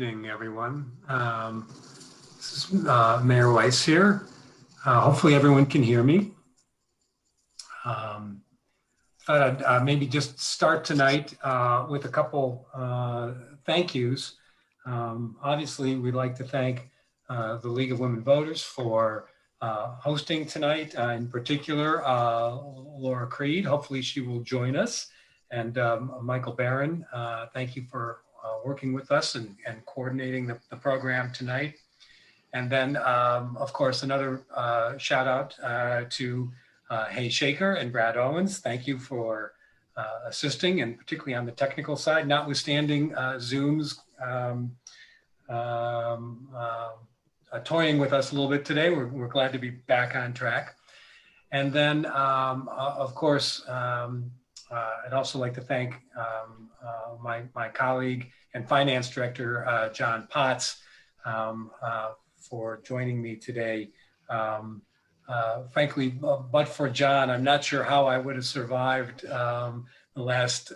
Good evening, everyone. This is Mayor Weiss here. Hopefully everyone can hear me. Thought I'd maybe just start tonight with a couple thank yous. Obviously, we'd like to thank the League of Women Voters for hosting tonight, in particular, Laura Creed. Hopefully she will join us. And Michael Barron, thank you for working with us and coordinating the program tonight. And then, of course, another shout out to Hay Shaker and Brad Owens. Thank you for assisting, and particularly on the technical side, notwithstanding Zoom's toying with us a little bit today. We're glad to be back on track. And then, of course, I'd also like to thank my colleague and finance director, John Potts, for joining me today. Frankly, but for John, I'm not sure how I would have survived the last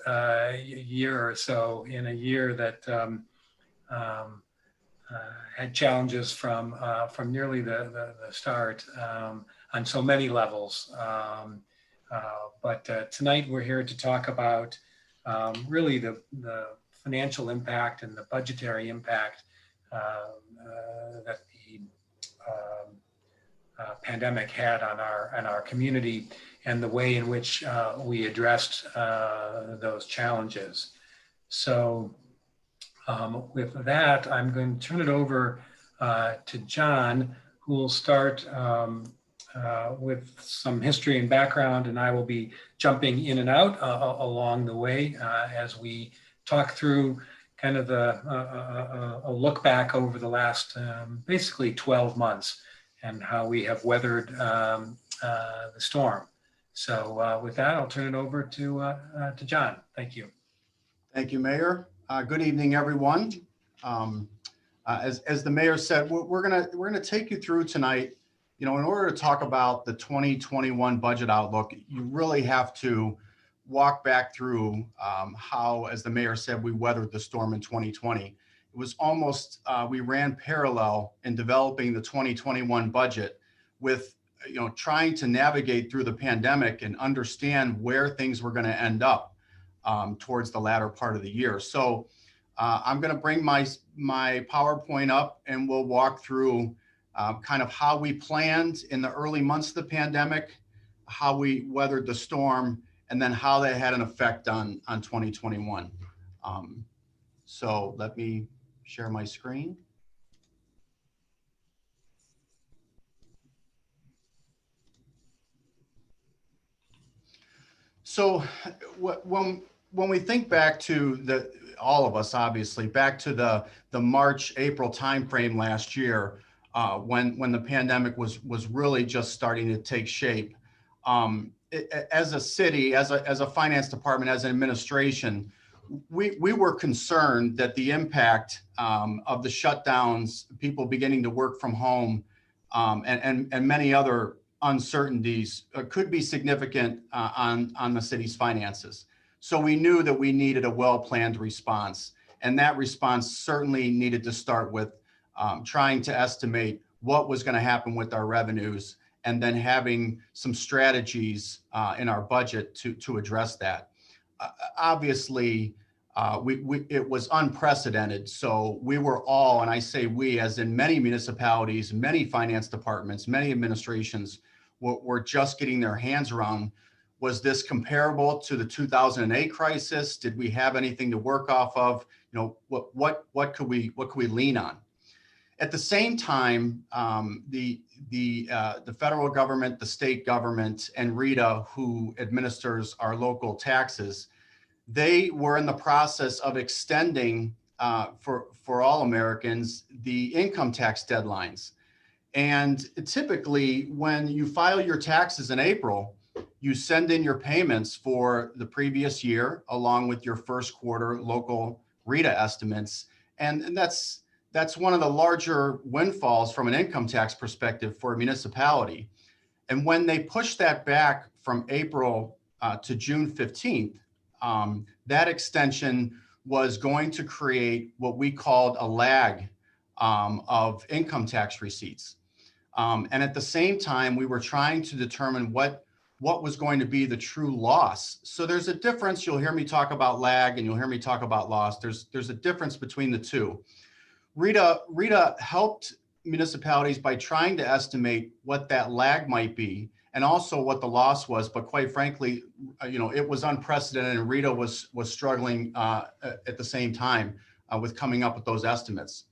year or so, in a year that had challenges from nearly the start on so many levels. But tonight we're here to talk about really the financial impact and the budgetary impact that the pandemic had on our community, and the way in which we addressed those challenges. So with that, I'm going to turn it over to John, who will start with some history and background, and I will be jumping in and out along the way as we talk through kind of a look back over the last basically 12 months and how we have weathered the storm. So with that, I'll turn it over to John. Thank you. Thank you, Mayor. Good evening, everyone. As the Mayor said, we're gonna take you through tonight. You know, in order to talk about the 2021 budget outlook, you really have to walk back through how, as the Mayor said, we weathered the storm in 2020. It was almost, we ran parallel in developing the 2021 budget with, you know, trying to navigate through the pandemic and understand where things were going to end up towards the latter part of the year. So I'm going to bring my PowerPoint up, and we'll walk through kind of how we planned in the early months of the pandemic, how we weathered the storm, and then how that had an effect on 2021. So let me share my screen. So when we think back to all of us, obviously, back to the March, April timeframe last year, when the pandemic was really just starting to take shape. As a city, as a finance department, as an administration, we were concerned that the impact of the shutdowns, people beginning to work from home, and many other uncertainties could be significant on the city's finances. So we knew that we needed a well-planned response, and that response certainly needed to start with trying to estimate what was going to happen with our revenues, and then having some strategies in our budget to address that. Obviously, it was unprecedented. So we were all, and I say we, as in many municipalities, many finance departments, many administrations, were just getting their hands around. Was this comparable to the 2008 crisis? Did we have anything to work off of? You know, what could we lean on? At the same time, the federal government, the state government, and RETA, who administers our local taxes, they were in the process of extending for all Americans the income tax deadlines. And typically, when you file your taxes in April, you send in your payments for the previous year, along with your first quarter local RETA estimates, and that's one of the larger windfalls from an income tax perspective for a municipality. And when they pushed that back from April to June 15th, that extension was going to create what we called a lag of income tax receipts. And at the same time, we were trying to determine what was going to be the true loss. So there's a difference. You'll hear me talk about lag and you'll hear me talk about loss. There's a difference between the two. Rita helped municipalities by trying to estimate what that lag might be and also what the loss was. But quite frankly, it was unprecedented, and Rita was struggling at the same time with coming up with those estimates.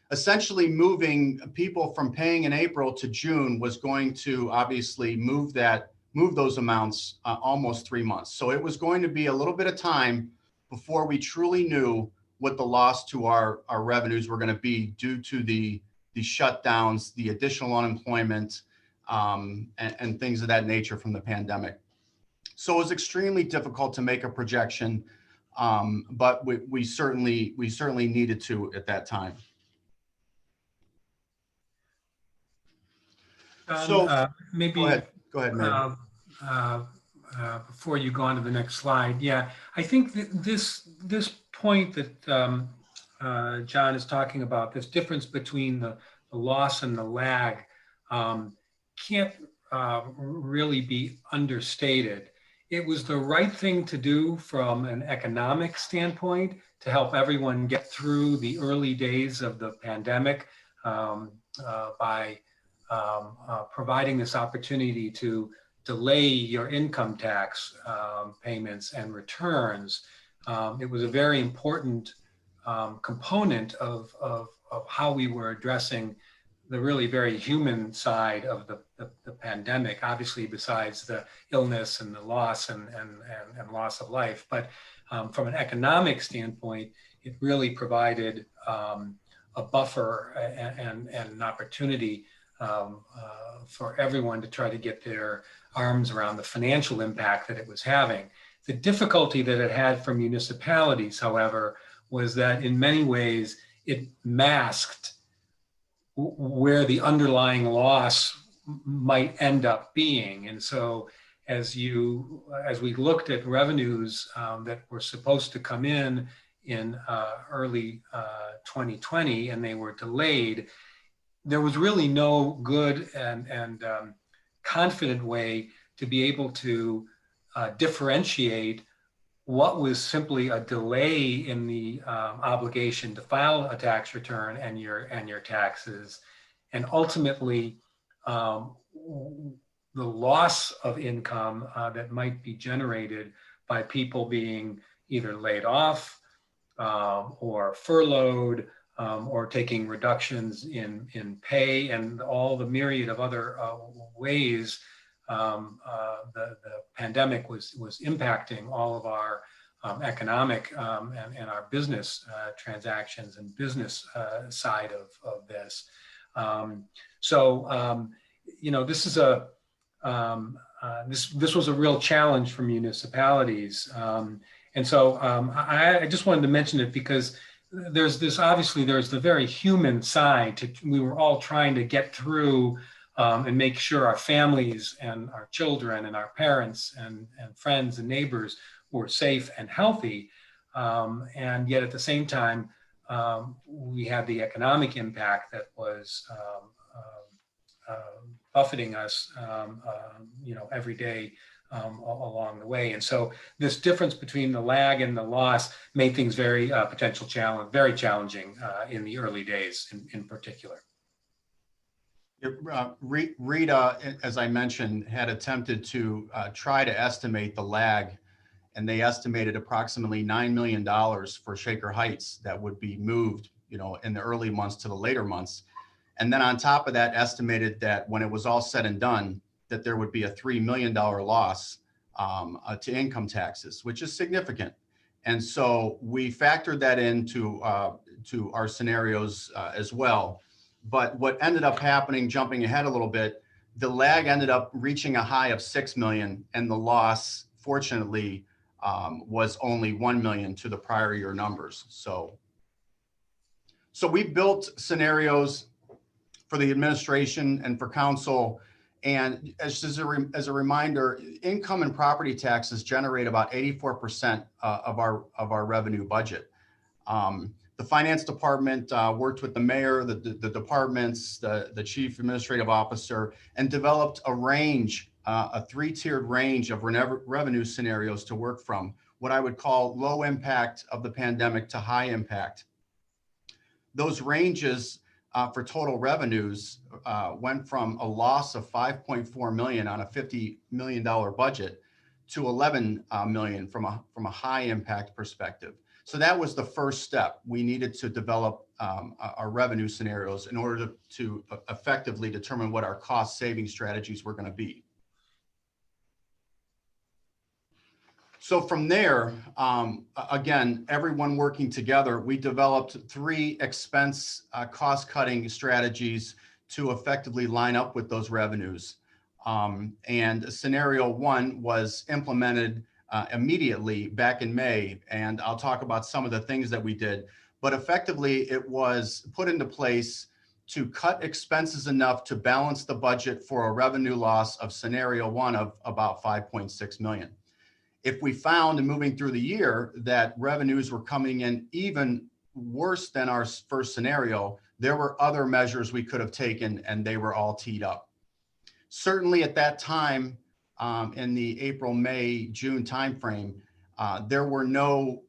Essentially, moving people from paying in April to June was going to obviously move those amounts almost 3 months. So it was going to be a little bit of time before we truly knew what the loss to our revenues were going to be due to the shutdowns, the additional unemployment, and things of that nature from the pandemic. So it was extremely difficult to make a projection, but we certainly needed to at that time. So maybe go ahead, Mary. Before you go on to the next slide, I think that this point that John is talking about, this difference between the loss and the lag, can't really be understated. It was the right thing to do from an economic standpoint to help everyone get through the early days of the pandemic by providing this opportunity to delay your income tax payments and returns. It was a very important component of how we were addressing the really very human side of the pandemic, obviously besides the illness and the loss and loss of life. But from an economic standpoint, it really provided a buffer and an opportunity for everyone to try to get their arms around the financial impact that it was having. The difficulty that it had for municipalities, however, was that in many ways it masked where the underlying loss might end up being. And so as we looked at revenues that were supposed to come in early 2020 and they were delayed, there was really no good and confident way to be able to differentiate what was simply a delay in the obligation to file a tax return and your taxes, and ultimately the loss of income that might be generated by people being either laid off or furloughed or taking reductions in pay and all the myriad of other ways the pandemic was impacting all of our economic and our business transactions and business side of this. This is this was a real challenge for municipalities. I just wanted to mention it because there's the very human side. We were all trying to get through and make sure our families and our children and our parents and friends and neighbors were safe and healthy. And yet at the same time, we had the economic impact that was buffeting us, every day along the way. And so this difference between the lag and the loss made things very very challenging in the early days in particular. Rita, as I mentioned, had attempted to try to estimate the lag, and they estimated approximately $9 million for Shaker Heights that would be moved, in the early months to the later months. And then on top of that, estimated that when it was all said and done, that there would be a $3 million loss to income taxes, which is significant. And so we factored that into to our scenarios as well. But what ended up happening, jumping ahead a little bit, the lag ended up reaching a high of 6 million, and the loss, fortunately, was only 1 million to the prior year numbers. So we built scenarios for the administration and for council. And as a reminder, income and property taxes generate about 84% of our revenue budget. The finance department worked with the mayor, the departments, the chief administrative officer, and developed a range, a three-tiered range of revenue scenarios to work from, what I would call low impact of the pandemic to high impact. Those ranges for total revenues went from a loss of 5.4 million on a $50 million budget to 11 million from a high impact perspective. So that was the first step. We needed to develop our revenue scenarios in order to effectively determine what our cost saving strategies were going to be. So from there, again, everyone working together, we developed 3 expense cost-cutting strategies to effectively line up with those revenues. And scenario 1 was implemented immediately back in May, and I'll talk about some of the things that we did. But effectively, it was put into place to cut expenses enough to balance the budget for a revenue loss of scenario 1 of about 5.6 million. If we found in moving through the year that revenues were coming in even worse than our first scenario, there were other measures we could have taken, and they were all teed up. Certainly at that time, in the April, May, June timeframe, there were no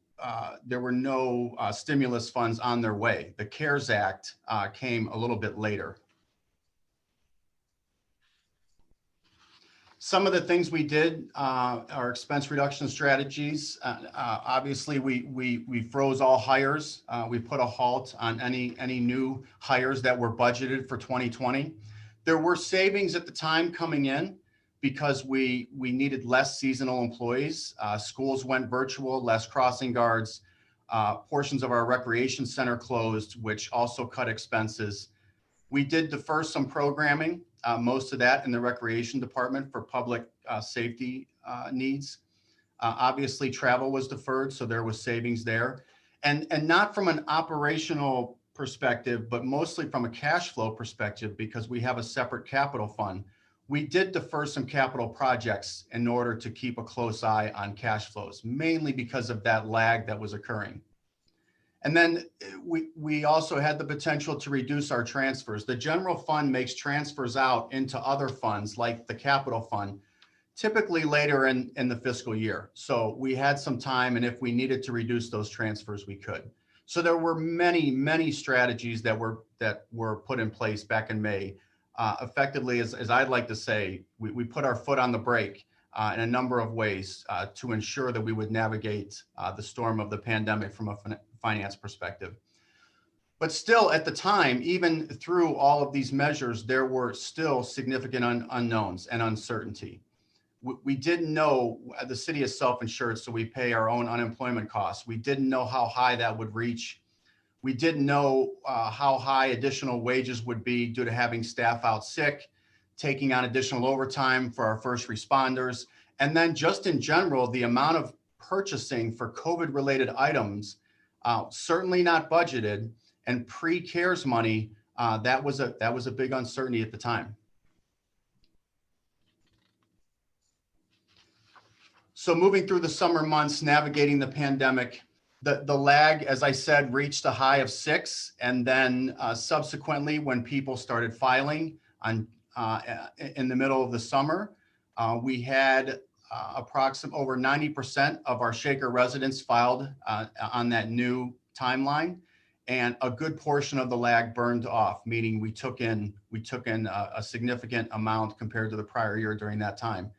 stimulus funds on their way. The CARES Act came a little bit later. Some of the things we did are expense reduction strategies. Obviously, we froze all hires. We put a halt on any new hires that were budgeted for 2020. There were savings at the time coming in because we needed less seasonal employees. Schools went virtual, less crossing guards. Portions of our recreation center closed, which also cut expenses. We did defer some programming, most of that in the recreation department for public safety needs. Obviously, travel was deferred, so there was savings there. And not from an operational perspective, but mostly from a cash flow perspective, because we have a separate capital fund. We did defer some capital projects in order to keep a close eye on cash flows, mainly because of that lag that was occurring. And then we also had the potential to reduce our transfers. The general fund makes transfers out into other funds like the capital fund, typically later in the fiscal year. So we had some time, and if we needed to reduce those transfers, we could. So there were many strategies that were put in place back in May. Effectively, as I'd like to say, we put our foot on the brake in a number of ways to ensure that we would navigate the storm of the pandemic from a finance perspective. But still, at the time, even through all of these measures, there were still significant unknowns and uncertainty. We didn't know, the city is self-insured, so we pay our own unemployment costs. We didn't know how high that would reach. We didn't know how high additional wages would be due to having staff out sick, taking on additional overtime for our first responders. And then just in general, the amount of purchasing for COVID-related items, certainly not budgeted, and pre-CARES money, that was a big uncertainty at the time. So moving through the summer months, navigating the pandemic, the lag, as I said, reached a high of 6, and then subsequently, when people started filing in the middle of the summer, we had approximately over 90% of our Shaker residents filed on that new timeline, and a good portion of the lag burned off, meaning we took in a significant amount compared to the prior year during that time.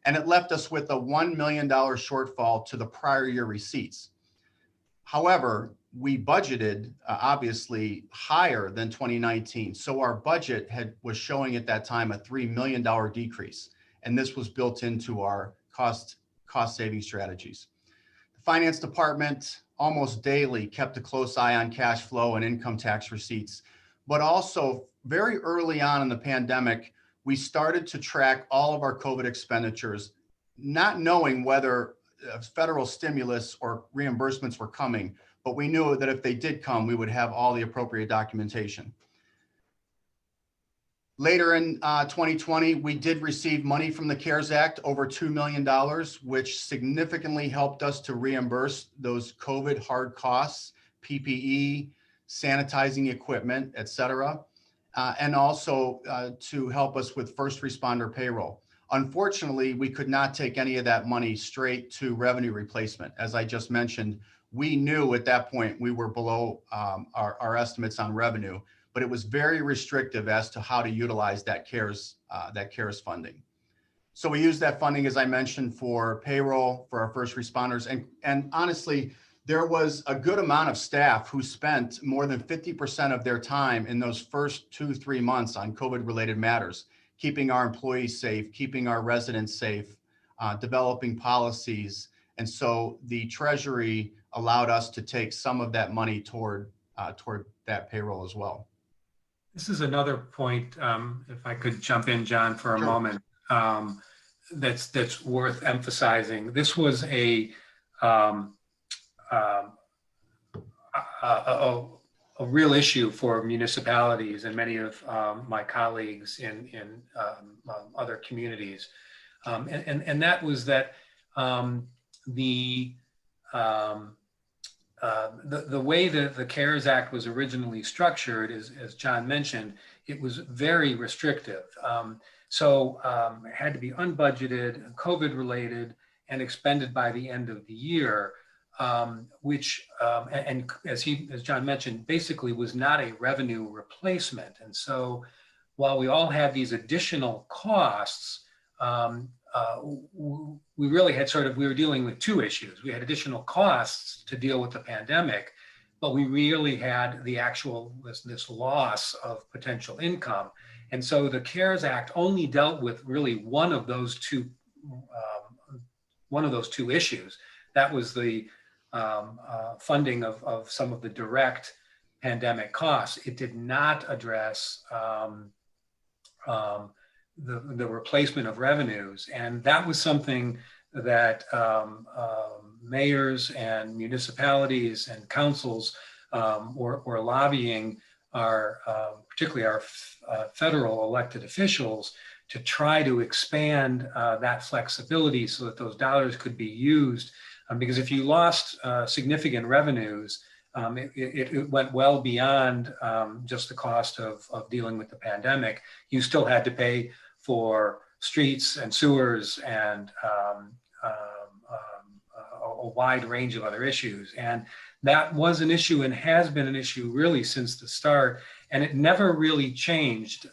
And it left us with a $1 million shortfall to the prior year receipts. However, we budgeted obviously higher than 2019. So our budget was showing at that time a $3 million decrease. And this was built into our cost saving strategies. The finance department almost daily kept a close eye on cash flow and income tax receipts. But also very early on in the pandemic, we started to track all of our COVID expenditures, not knowing whether federal stimulus or reimbursements were coming, but we knew that if they did come, we would have all the appropriate documentation. Later in 2020, we did receive money from the CARES Act, over $2 million, which significantly helped us to reimburse those COVID hard costs, PPE, sanitizing equipment, et cetera, and also to help us with first responder payroll. Unfortunately, we could not take any of that money straight to revenue replacement. As I just mentioned, we knew at that point we were below our estimates on revenue, but it was very restrictive as to how to utilize that CARES funding. So we used that funding, as I mentioned, for payroll for our first responders. And honestly, there was a good amount of staff who spent more than 50% of their time in those first 2-3 months on COVID-related matters, keeping our employees safe, keeping our residents safe, developing policies. And so the Treasury allowed us to take some of that money toward that payroll as well. This is another point, if I could jump in, John, for a Sure. moment, that's worth emphasizing. This was a real issue for municipalities and many of my colleagues in other communities, and that was that the way that the CARES Act was originally structured is, as John mentioned, it was very restrictive. So it had to be unbudgeted, COVID related, and expended by the end of the year, which, and as John mentioned, basically was not a revenue replacement. And so while we all had these additional costs, we really had we were dealing with two issues. We had additional costs to deal with the pandemic, but we really had the actual, this loss of potential income. And so the CARES Act only dealt with really one of those two issues. That was the funding of some of the direct pandemic costs. It did not address the replacement of revenues. And that was something that mayors and municipalities and councils were lobbying particularly our federal elected officials to try to expand that flexibility so that those dollars could be used. Because if you lost significant revenues, it went well beyond just the cost of dealing with the pandemic. You still had to pay for streets and sewers and a wide range of other issues. And that was an issue and has been an issue really since the start. And it never really changed.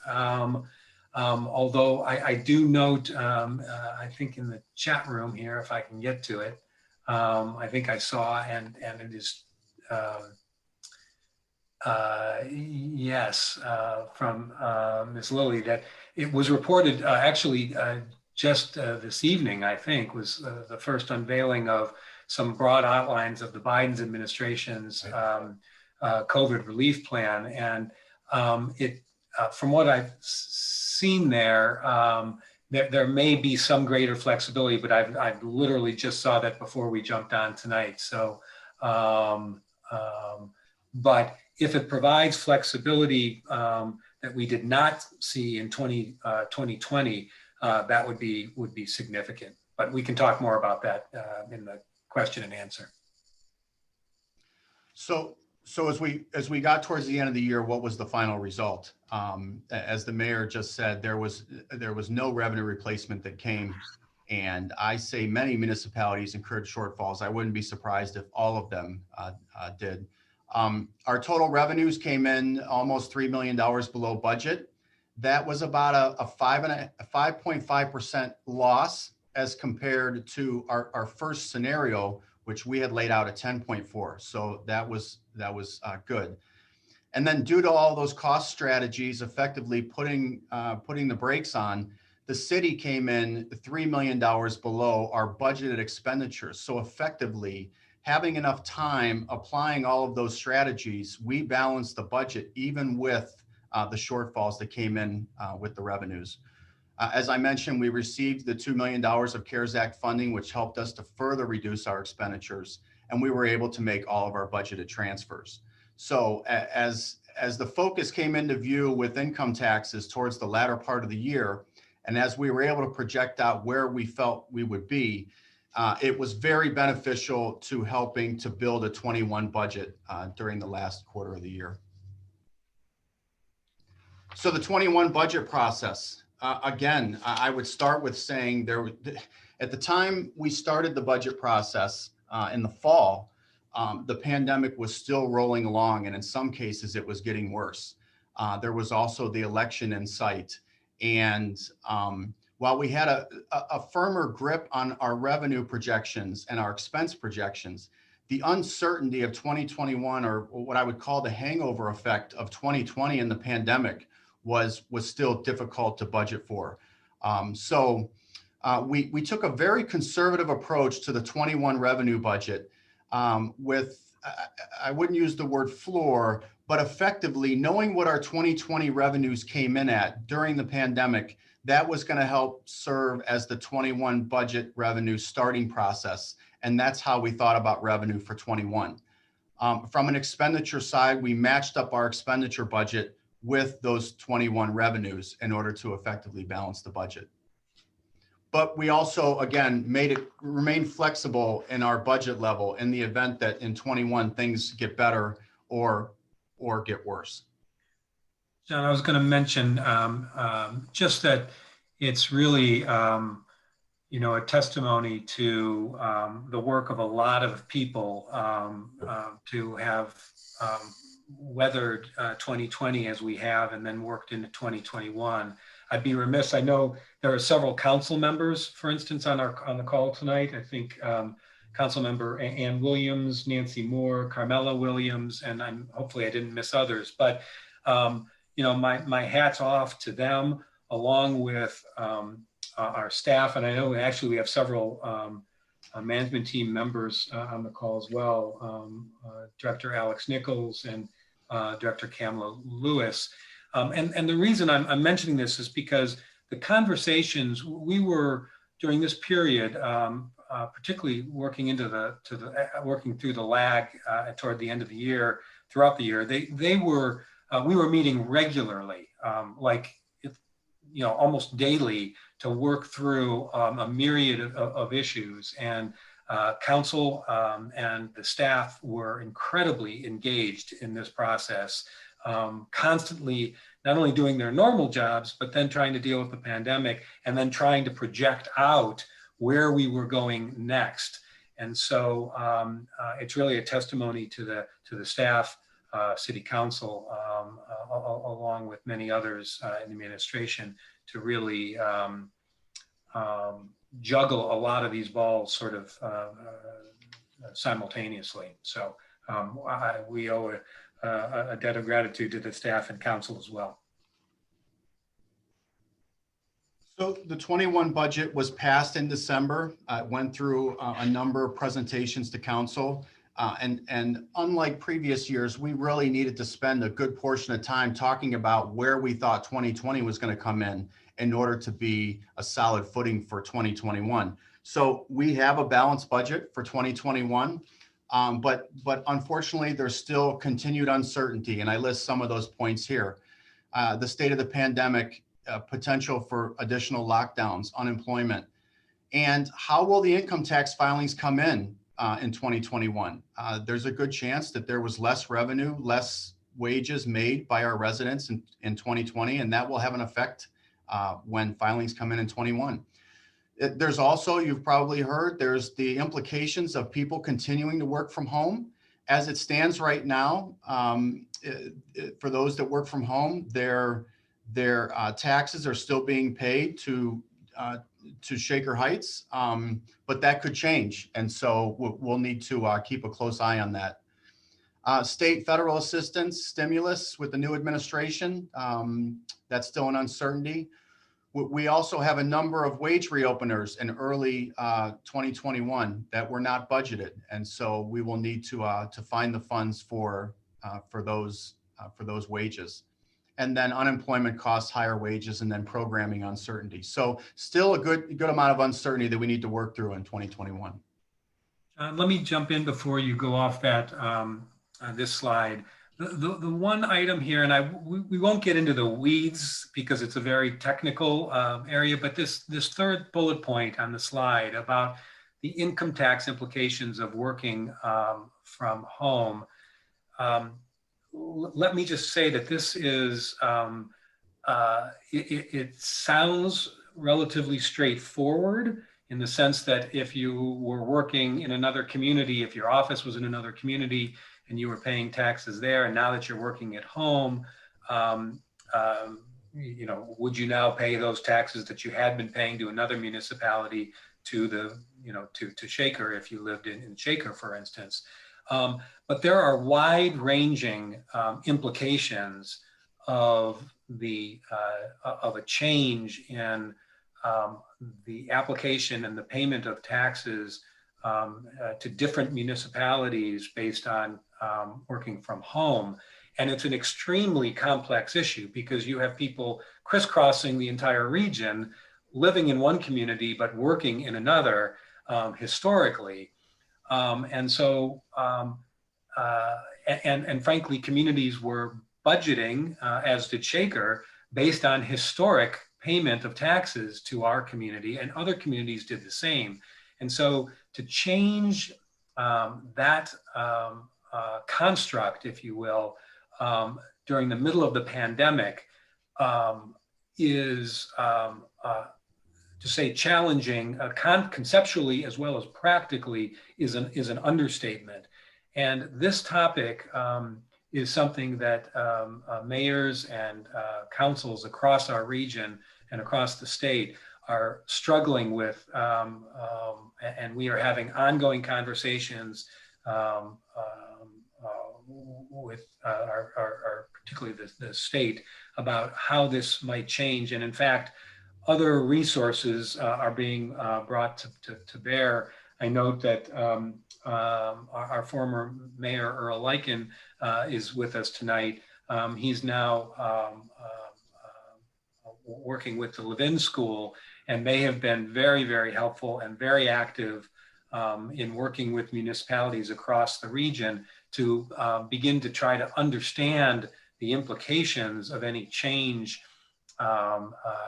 Although I do note, I think in the chat room here, if I can get to it, I think I saw, and it is, yes, from Ms. Lilly, that it was reported actually just this evening, I think, was the first unveiling of some broad outlines of the Biden administration's COVID relief plan. And from what I've seen there, there may be some greater flexibility, but I've literally just saw that before we jumped on tonight. So, but if it provides flexibility that we did not see in 2020, that would be significant. But we can talk more about that in the question and answer. So as we got towards the end of the year, what was the final result? As the mayor just said, there was no revenue replacement that came, and I say many municipalities incurred shortfalls. I wouldn't be surprised if all of them did. Our total revenues came in almost $3 million below budget. That was about a 5.5% loss as compared to our first scenario, which we had laid out at 10.4. So that was good. And then due to all those cost strategies effectively putting the brakes on, the city came in $3 million below our budgeted expenditures. So effectively, having enough time applying all of those strategies, we balanced the budget even with the shortfalls that came in with the revenues. As I mentioned, we received the $2 million of CARES Act funding, which helped us to further reduce our expenditures, and we were able to make all of our budgeted transfers. So as the focus came into view with income taxes towards the latter part of the year, and as we were able to project out where we felt we would be, it was very beneficial to helping to build a 21 budget during the last quarter of the year. So the 21 budget process, again, I would start with saying at the time we started the budget process in the fall, the pandemic was still rolling along, and in some cases it was getting worse. There was also the election in sight. And while we had a firmer grip on our revenue projections and our expense projections, the uncertainty of 2021, or what I would call the hangover effect of 2020 and the pandemic, was still difficult to budget for. So we took a very conservative approach to the 21 revenue budget with, I wouldn't use the word floor, but effectively knowing what our 2020 revenues came in at during the pandemic, that was going to help serve as the 21 budget revenue starting process. And that's how we thought about revenue for 21. From an expenditure side, we matched up our expenditure budget with those 21 revenues in order to effectively balance the budget. But we also, again, made it remain flexible in our budget level in the event that in 21 things get better or get worse. John, I was going to mention just that it's really, a testimony to the work of a lot of people to have weathered 2020 as we have, and then worked into 2021. I'd be remiss. I know there are several council members, for instance, on the call tonight. I think Council Member Ann Williams, Nancy Moore, Carmela Williams, and hopefully I didn't miss others. But my hat's off to them, along with our staff. And I know actually we have several management team members on the call as well, Director Alex Nichols and Director Kamala Lewis. And the reason I'm mentioning this is because the conversations we were during this period, particularly working working through the lag toward the end of the year, throughout the year, we were meeting regularly, almost daily, to work through a myriad of issues. And council and the staff were incredibly engaged in this process, constantly not only doing their normal jobs, but then trying to deal with the pandemic, and then trying to project out where we were going next. And so it's really a testimony to the staff, City Council, along with many others in the administration, to really juggle a lot of these balls sort of simultaneously. So we owe a debt of gratitude to the staff and council as well. So the 21 budget was passed in December. It went through a number of presentations to council. And unlike previous years, we really needed to spend a good portion of time talking about where we thought 2020 was going to come in order to be a solid footing for 2021. So we have a balanced budget for 2021, but unfortunately, there's still continued uncertainty. And I list some of those points here. The state of the pandemic, potential for additional lockdowns, unemployment, and how will the income tax filings come in 2021? There's a good chance that there was less revenue, less wages made by our residents in 2020, and that will have an effect when filings come in 21. There's also, you've probably heard, there's the implications of people continuing to work from home. As it stands right now, for those that work from home, their taxes are still being paid to Shaker Heights, but that could change. And so we'll need to keep a close eye on that. State federal assistance stimulus with the new administration, that's still an uncertainty. We also have a number of wage reopeners in early 2021 that were not budgeted. And so we will need to find the funds for those wages. And then unemployment costs, higher wages, and then programming uncertainty. So still a good amount of uncertainty that we need to work through in 2021. Let me jump in before you go off that this slide. The one item here, and we won't get into the weeds because it's a very technical area, but this third bullet point on the slide about the income tax implications of working from home. Let me just say that this is, it sounds relatively straightforward in the sense that if you were working in another community, if your office was in another community and you were paying taxes there, and now that you're working at home, you know, would you now pay those taxes that you had been paying to another municipality to the, you know, to Shaker if you lived in Shaker, for instance? But there are wide-ranging implications of the of a change in the application and the payment of taxes to different municipalities based on working from home. And it's an extremely complex issue because you have people crisscrossing the entire region, living in one community but working in another historically. And frankly, communities were budgeting, as did Shaker, based on historic payment of taxes to our community, and other communities did the same. And so to change that construct, if you will, during the middle of the pandemic is, to say challenging, conceptually as well as practically, is an understatement. And this topic is something that mayors and councils across our region and across the state are struggling with, and we are having ongoing conversations with our particularly the state about how this might change. And in fact, other resources are being brought to bear. I note that our former mayor, Earl Lycan, is with us tonight. He's now working with the Levin School and may have been very, very helpful and very active in working with municipalities across the region to begin to try to understand the implications of any change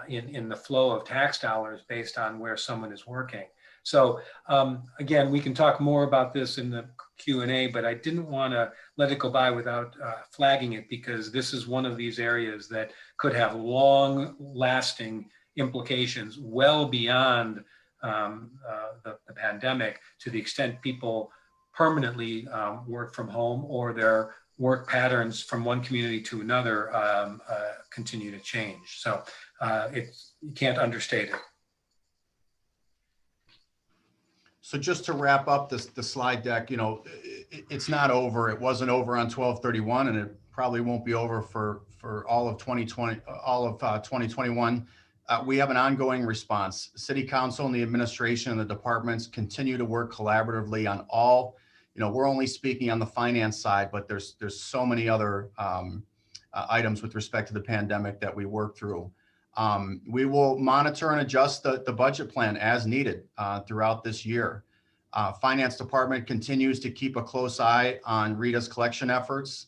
in the flow of tax dollars based on where someone is working. So again, we can talk more about this in the Q&A, but I didn't want to let it go by without flagging it, because this is one of these areas that could have long-lasting implications well beyond the pandemic, to the extent people permanently work from home or their work patterns from one community to another continue to change. So you can't understate it. So just to wrap up the slide deck, you know, it's not over. It wasn't over on 12/31, and it probably won't be over for all of 2020, all of 2021. We have an ongoing response. City Council and the administration and the departments continue to work collaboratively on all. You know, we're only speaking on the finance side, but there's so many other items with respect to the pandemic that we work through. We will monitor and adjust the budget plan as needed throughout this year. Finance department continues to keep a close eye on Rita's collection efforts.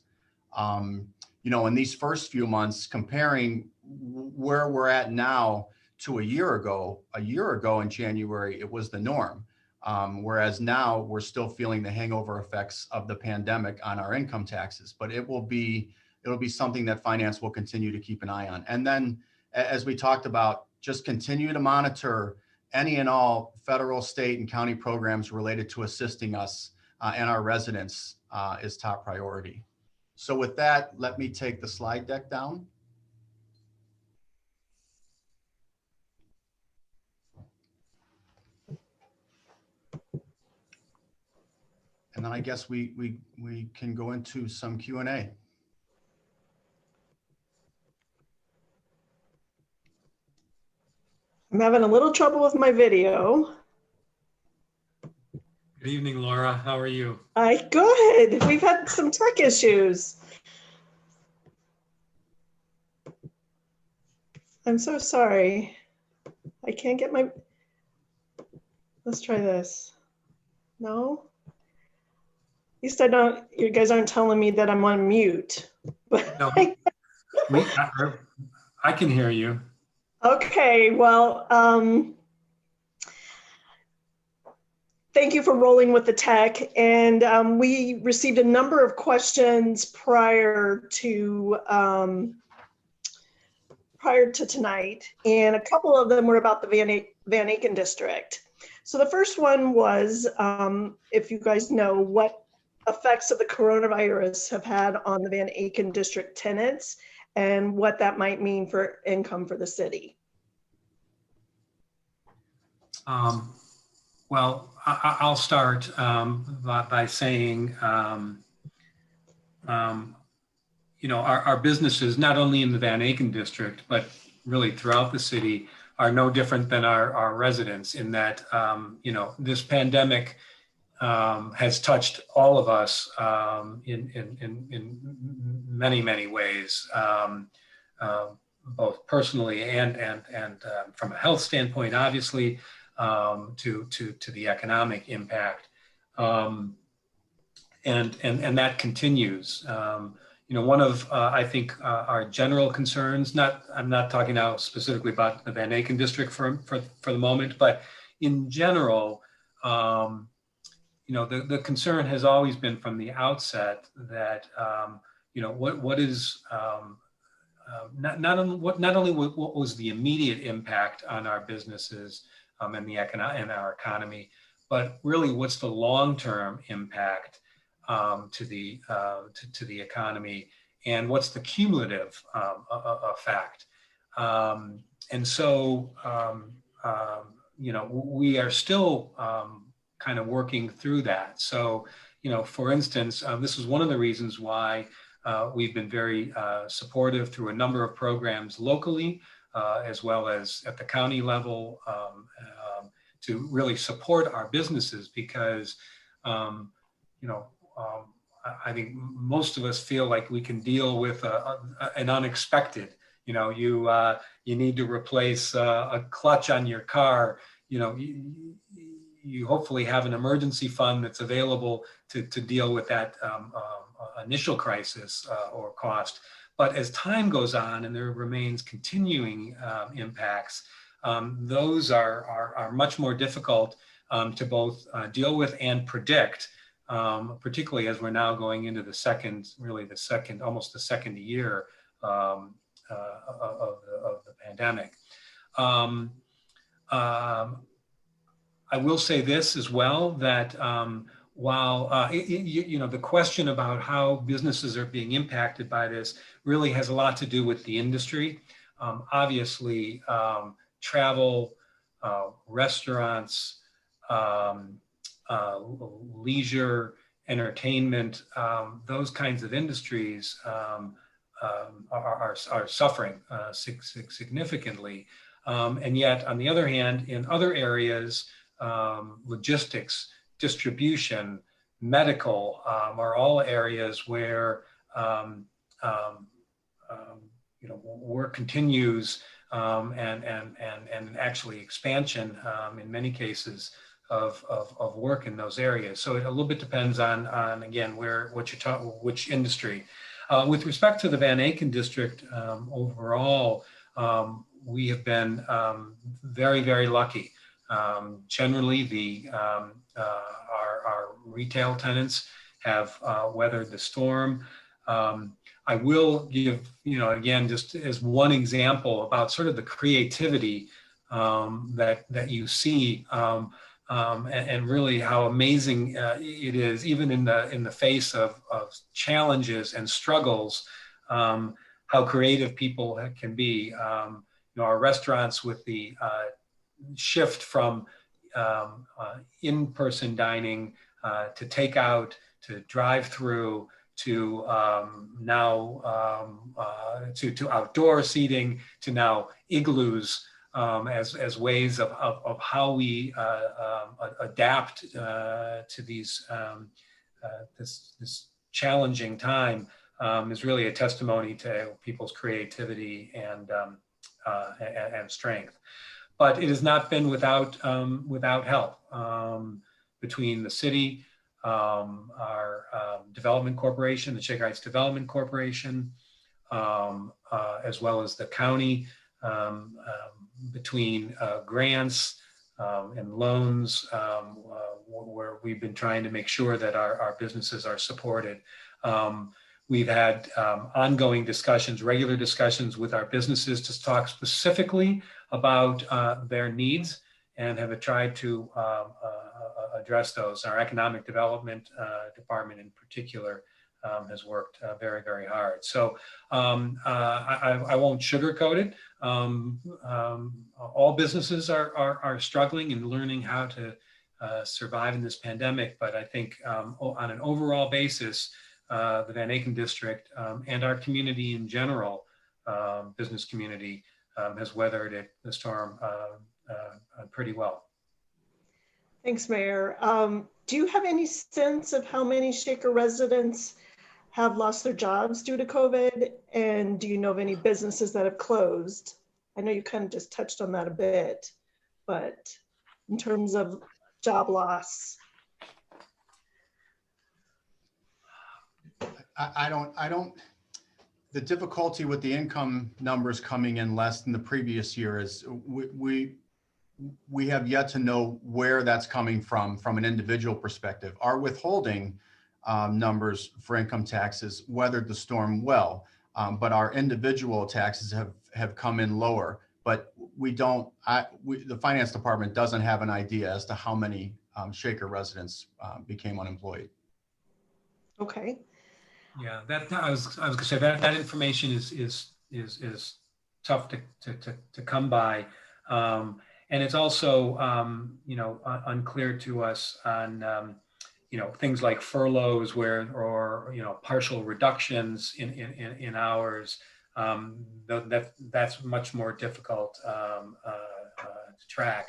You know, in these first few months, comparing where we're at now to a year ago in January, it was the norm. Whereas now we're still feeling the hangover effects of the pandemic on our income taxes, but it'll be something that finance will continue to keep an eye on. And then, as we talked about, just continue to monitor any and all federal, state, and county programs related to assisting us and our residents is top priority. So with that, let me take the slide deck down. And then I guess we can go into some Q&A. I'm having a little trouble with my video. Good evening, Laura. How are you? Good. We've had some tech issues. I'm so sorry. I can't get my, let's try this. No? At least I don't, you guys aren't telling me that I'm on mute. No, I can hear you. Okay, well, thank you for rolling with the tech. And we received a number of questions prior to tonight, and a couple of them were about the Van Aken district. So the first one was, if you guys know, what effects of the coronavirus have had on the Van Aken district tenants and what that might mean for income for the city. Well, I'll start by saying, you know, our businesses, not only in the Van Aken district, but really throughout the city, are no different than our residents in that, you know, this pandemic has touched all of us in many, many ways, both personally and from a health standpoint, obviously, to the economic impact, and that continues. You know, one of I think our general concerns. I'm not talking now specifically about the Van Aken district for the moment, but in general, you know, the concern has always been from the outset that you know what is not only what was the immediate impact on our businesses and our economy, but really what's the long-term impact to the economy, and what's the cumulative effect. And so you know, we are still kind of working through that. So, you know, for instance, this is one of the reasons why we've been very supportive through a number of programs locally, as well as at the county level, to really support our businesses, because, you know, I think most of us feel like we can deal with an unexpected. You know, you need to replace a clutch on your car. You know, you hopefully have an emergency fund that's available to deal with that initial crisis or cost. But as time goes on and there remains continuing impacts, those are much more difficult to both deal with and predict, particularly as we're now going into almost the second year of the pandemic. I will say this as well, that while you know, the question about how businesses are being impacted by this really has a lot to do with the industry. Obviously, travel, restaurants, leisure, entertainment, those kinds of industries are suffering significantly. And yet, on the other hand, in other areas, logistics, distribution, medical are all areas where you know, work continues, and actually expansion in many cases of work in those areas. So it a little bit depends on again which industry. With respect to the Van Aken district overall, we have been very, very lucky. Generally, our retail tenants have weathered the storm. I will give, you know, again, just as one example about sort of the creativity that you see, and really how amazing it is, even in the face of challenges and struggles, how creative people can be. You know, our restaurants, with the shift from in-person dining to takeout to drive-through to now to outdoor seating, to now igloos, as ways of how we adapt to these this challenging time, is really a testimony to people's creativity and strength. But it has not been without help between the city, our development corporation, the Shaker Heights Development Corporation, as well as the county, between grants and loans, we've been trying to make sure that our businesses are supported. We've had ongoing discussions, regular discussions with our businesses to talk specifically about their needs, and have tried to address those. Our economic development department in particular has worked very, very hard. So I won't sugarcoat it. All businesses are struggling and learning how to survive in this pandemic. But I think on an overall basis, the Van Aken district and our community in general, business community, has weathered the storm pretty well. Thanks, Mayor. Do you have any sense of how many Shaker residents have lost their jobs due to COVID? And do you know of any businesses that have closed? I know you kind of just touched on that a bit, but in terms of job loss. I don't, the difficulty with the income numbers coming in less than the previous year is we have yet to know where that's coming from an individual perspective. Our withholding numbers for income taxes weathered the storm well, but our individual taxes have come in lower. But we don't, the finance department doesn't have an idea as to how many Shaker residents became unemployed. Okay. Yeah, that I was gonna say that information is tough to come by, and it's also unclear to us on things like furloughs or partial reductions in hours. That's much more difficult to track.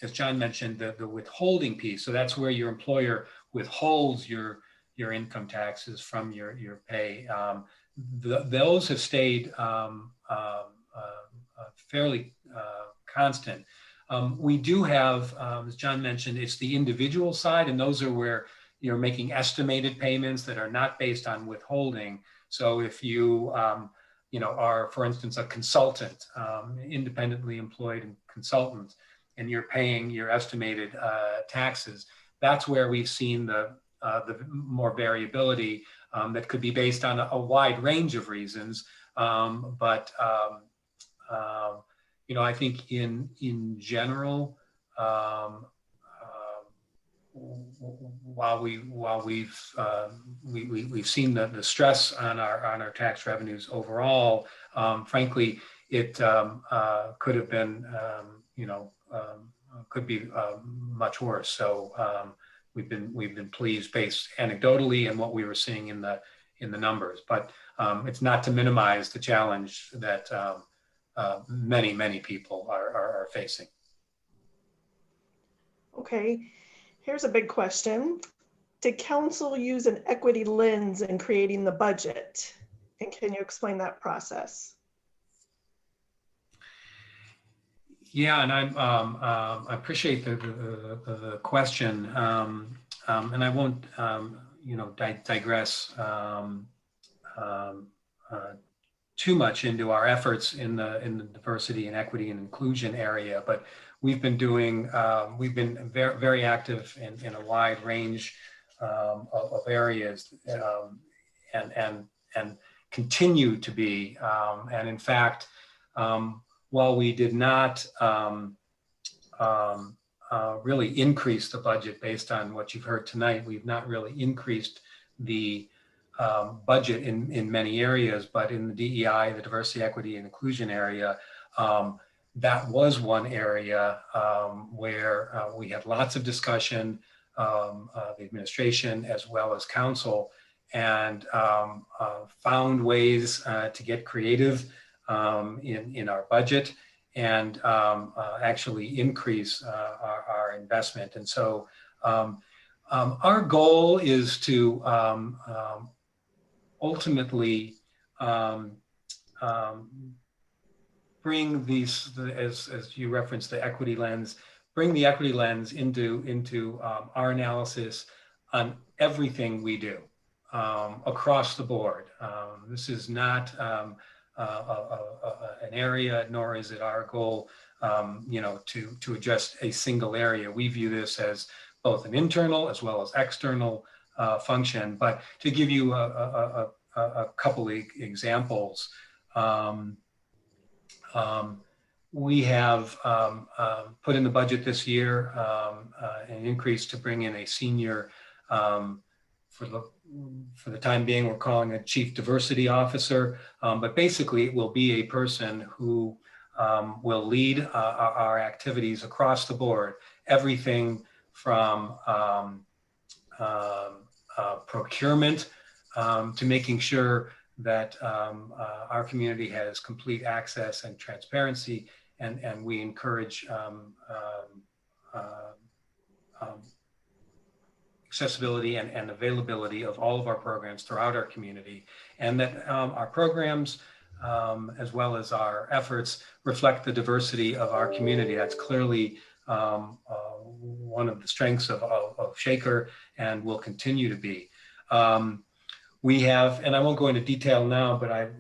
As John mentioned, the withholding piece. So that's where your employer withholds your income taxes from your pay. Those have stayed fairly constant. We do have, as John mentioned, it's the individual side, and those are where you're making estimated payments that are not based on withholding. So if you are, for instance, a consultant, independently employed consultant, and you're paying your estimated taxes, that's where we've seen the more variability that could be based on a wide range of reasons. But I think in general, while we've seen the stress on our tax revenues overall, frankly, it could have been could be much worse. So we've been pleased based anecdotally and what we were seeing in the numbers, but it's not to minimize the challenge that many people are facing. Okay, here's a big question. Did council use an equity lens in creating the budget? And can you explain that process? Yeah, and I appreciate the question, and I won't digress too much into our efforts in the diversity and equity and inclusion area, but we've been very, very active in a wide range of areas, and continue to be, and in fact, while we did not really increase the budget based on what you've heard tonight, we've not really increased the budget in many areas, but in the DEI, the diversity, equity, and inclusion area, that was one area where we had lots of discussion, the administration as well as council, and found ways to get creative in our budget and actually increase our investment. And so our goal is to ultimately bring these, as you referenced, the equity lens, bring the equity lens into our analysis on everything we do across the board. This is not an area, nor is it our goal, to address a single area. We view this as both an internal as well as external function. But to give you a couple of examples, we have put in the budget this year an increase to bring in a senior, for the time being, we're calling a chief diversity officer, but basically it will be a person who will lead our activities across the board, everything from procurement to making sure that our community has complete access and transparency, and we encourage accessibility and availability of all of our programs throughout our community, and that our programs as well as our efforts reflect the diversity of our community. That's clearly one of the strengths of Shaker, and will continue to be. We have, and I won't go into detail now, but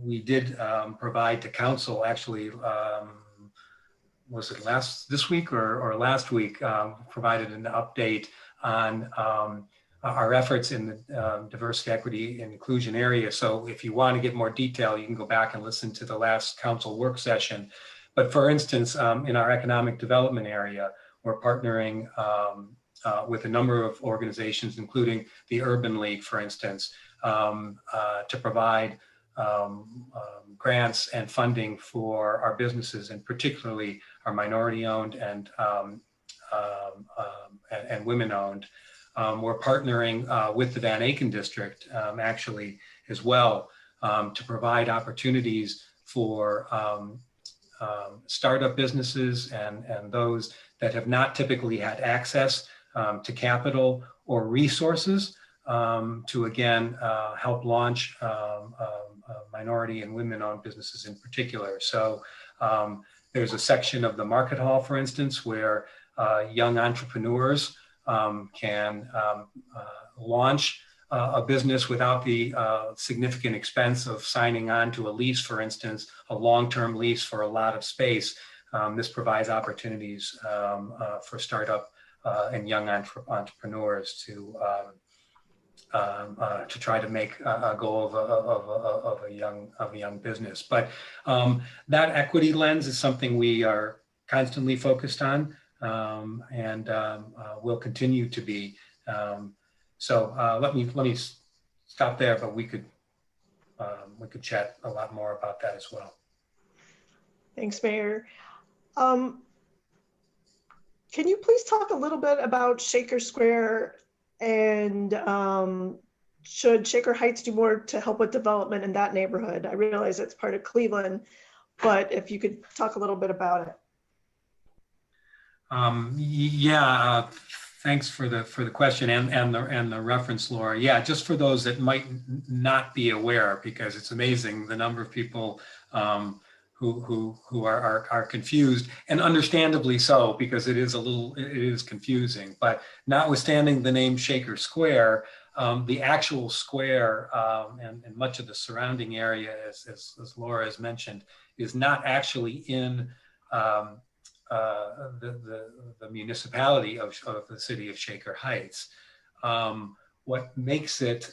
we did provide to council, actually, was it this week or last week, provided an update on our efforts in the diversity, equity, and inclusion area. So if you want to get more detail, you can go back and listen to the last council work session. But for instance, in our economic development area, we're partnering with a number of organizations, including the Urban League, for instance, to provide grants and funding for our businesses, and particularly our minority-owned and women-owned. We're partnering with the Van Aken District, actually, as well, to provide opportunities for startup businesses and those that have not typically had access to capital or resources to, again, help launch minority and women-owned businesses in particular. So there's a section of the market hall, for instance, where young entrepreneurs can launch a business without the significant expense of signing on to a lease, for instance, a long-term lease for a lot of space. This provides opportunities for startup and young entrepreneurs to try to make a goal of a young business. But that equity lens is something we are constantly focused on, and will continue to be. So let me stop there, but we could chat a lot more about that as well. Thanks, Mayor. Can you please talk a little bit about Shaker Square, and should Shaker Heights do more to help with development in that neighborhood? I realize it's part of Cleveland, but if you could talk a little bit about it. Yeah, thanks for the question and the reference, Laura. Yeah, just for those that might not be aware, because it's amazing the number of people who are confused, and understandably so, because it is confusing. But notwithstanding the name Shaker Square, the actual square and much of the surrounding area, as Laura has mentioned, is not actually in the municipality of the city of Shaker Heights. What makes it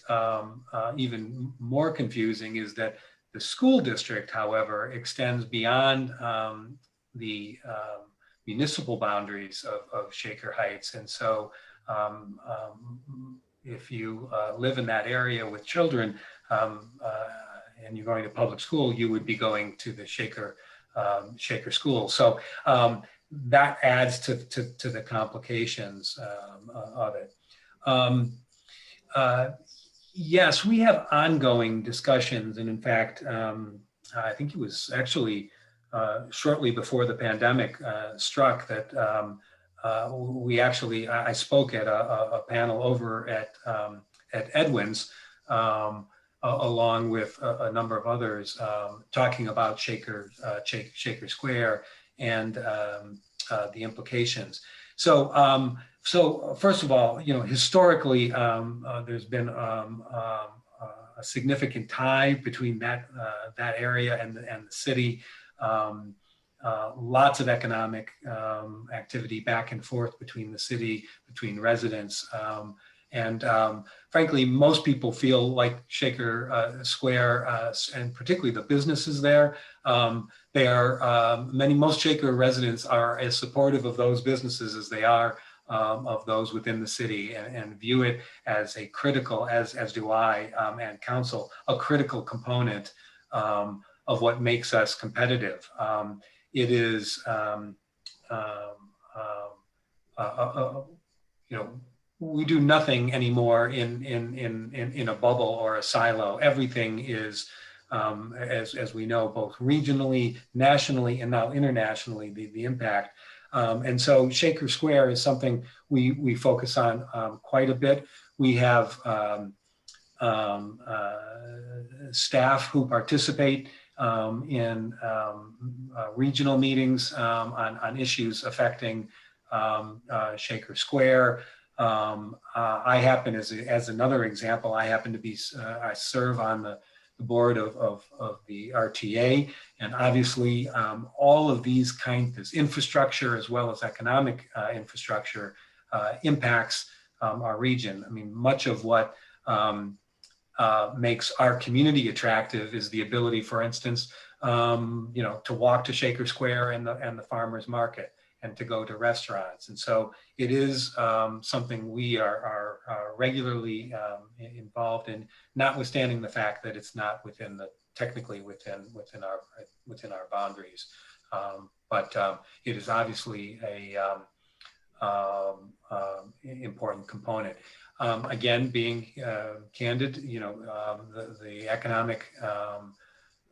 even more confusing is that the school district, however, extends beyond the municipal boundaries of Shaker Heights. And so if you live in that area with children and you're going to public school, you would be going to the Shaker School. So that adds to the complications of it. Yes, we have ongoing discussions, and in fact, I think it was actually shortly before the pandemic struck that I spoke at a panel over at Edwin's, along with a number of others, talking about Shaker Square and the implications. So first of all, historically, there's been a significant tie between that area and the city. lots of economic activity back and forth between the city, between residents. Frankly, most people feel like Shaker Square, and particularly the businesses there, most Shaker residents are as supportive of those businesses as they are of those within the city, and view it as a critical, as do I and council, a critical component of what makes us competitive. It is, we do nothing anymore in a bubble or a silo. Everything is, as we know, both regionally, nationally, and now internationally, the impact. And so Shaker Square is something we focus on quite a bit. We have staff who participate in regional meetings on issues affecting Shaker Square. I happen, as another example, I happen to be, I serve on the board of the RTA, and obviously all of these this infrastructure as well as economic infrastructure impacts our region. I mean, much of what makes our community attractive is the ability, for instance, to walk to Shaker Square and the farmers market, and to go to restaurants. And so it is something we are regularly involved in, notwithstanding the fact that it's not technically within our boundaries. But it is obviously a important component. Again, being candid, the economic,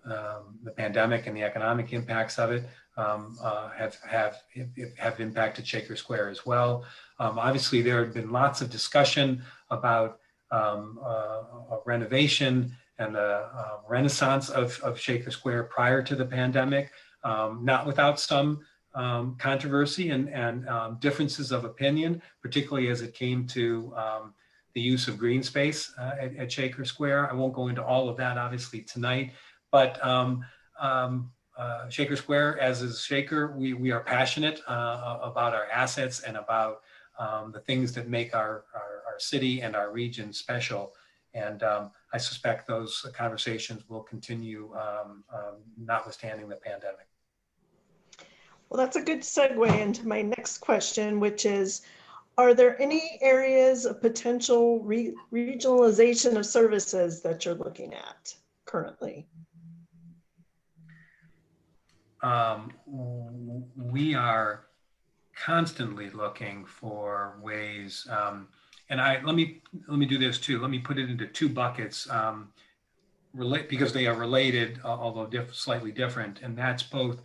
the pandemic and the economic impacts of it have impacted Shaker Square as well. Obviously, there had been lots of discussion about a renovation and the renaissance of Shaker Square prior to the pandemic, not without some controversy and differences of opinion, particularly as it came to the use of green space at Shaker Square. I won't go into all of that, obviously, tonight, but Shaker Square, as is Shaker, we are passionate about our assets and about the things that make our city and our region special. And I suspect those conversations will continue, notwithstanding the pandemic. Well, that's a good segue into my next question, which is, are there any areas of potential regionalization of services that you're looking at currently? We are constantly looking for ways, and let me do this too. Let me put it into two buckets, because they are related, although slightly different, and that's both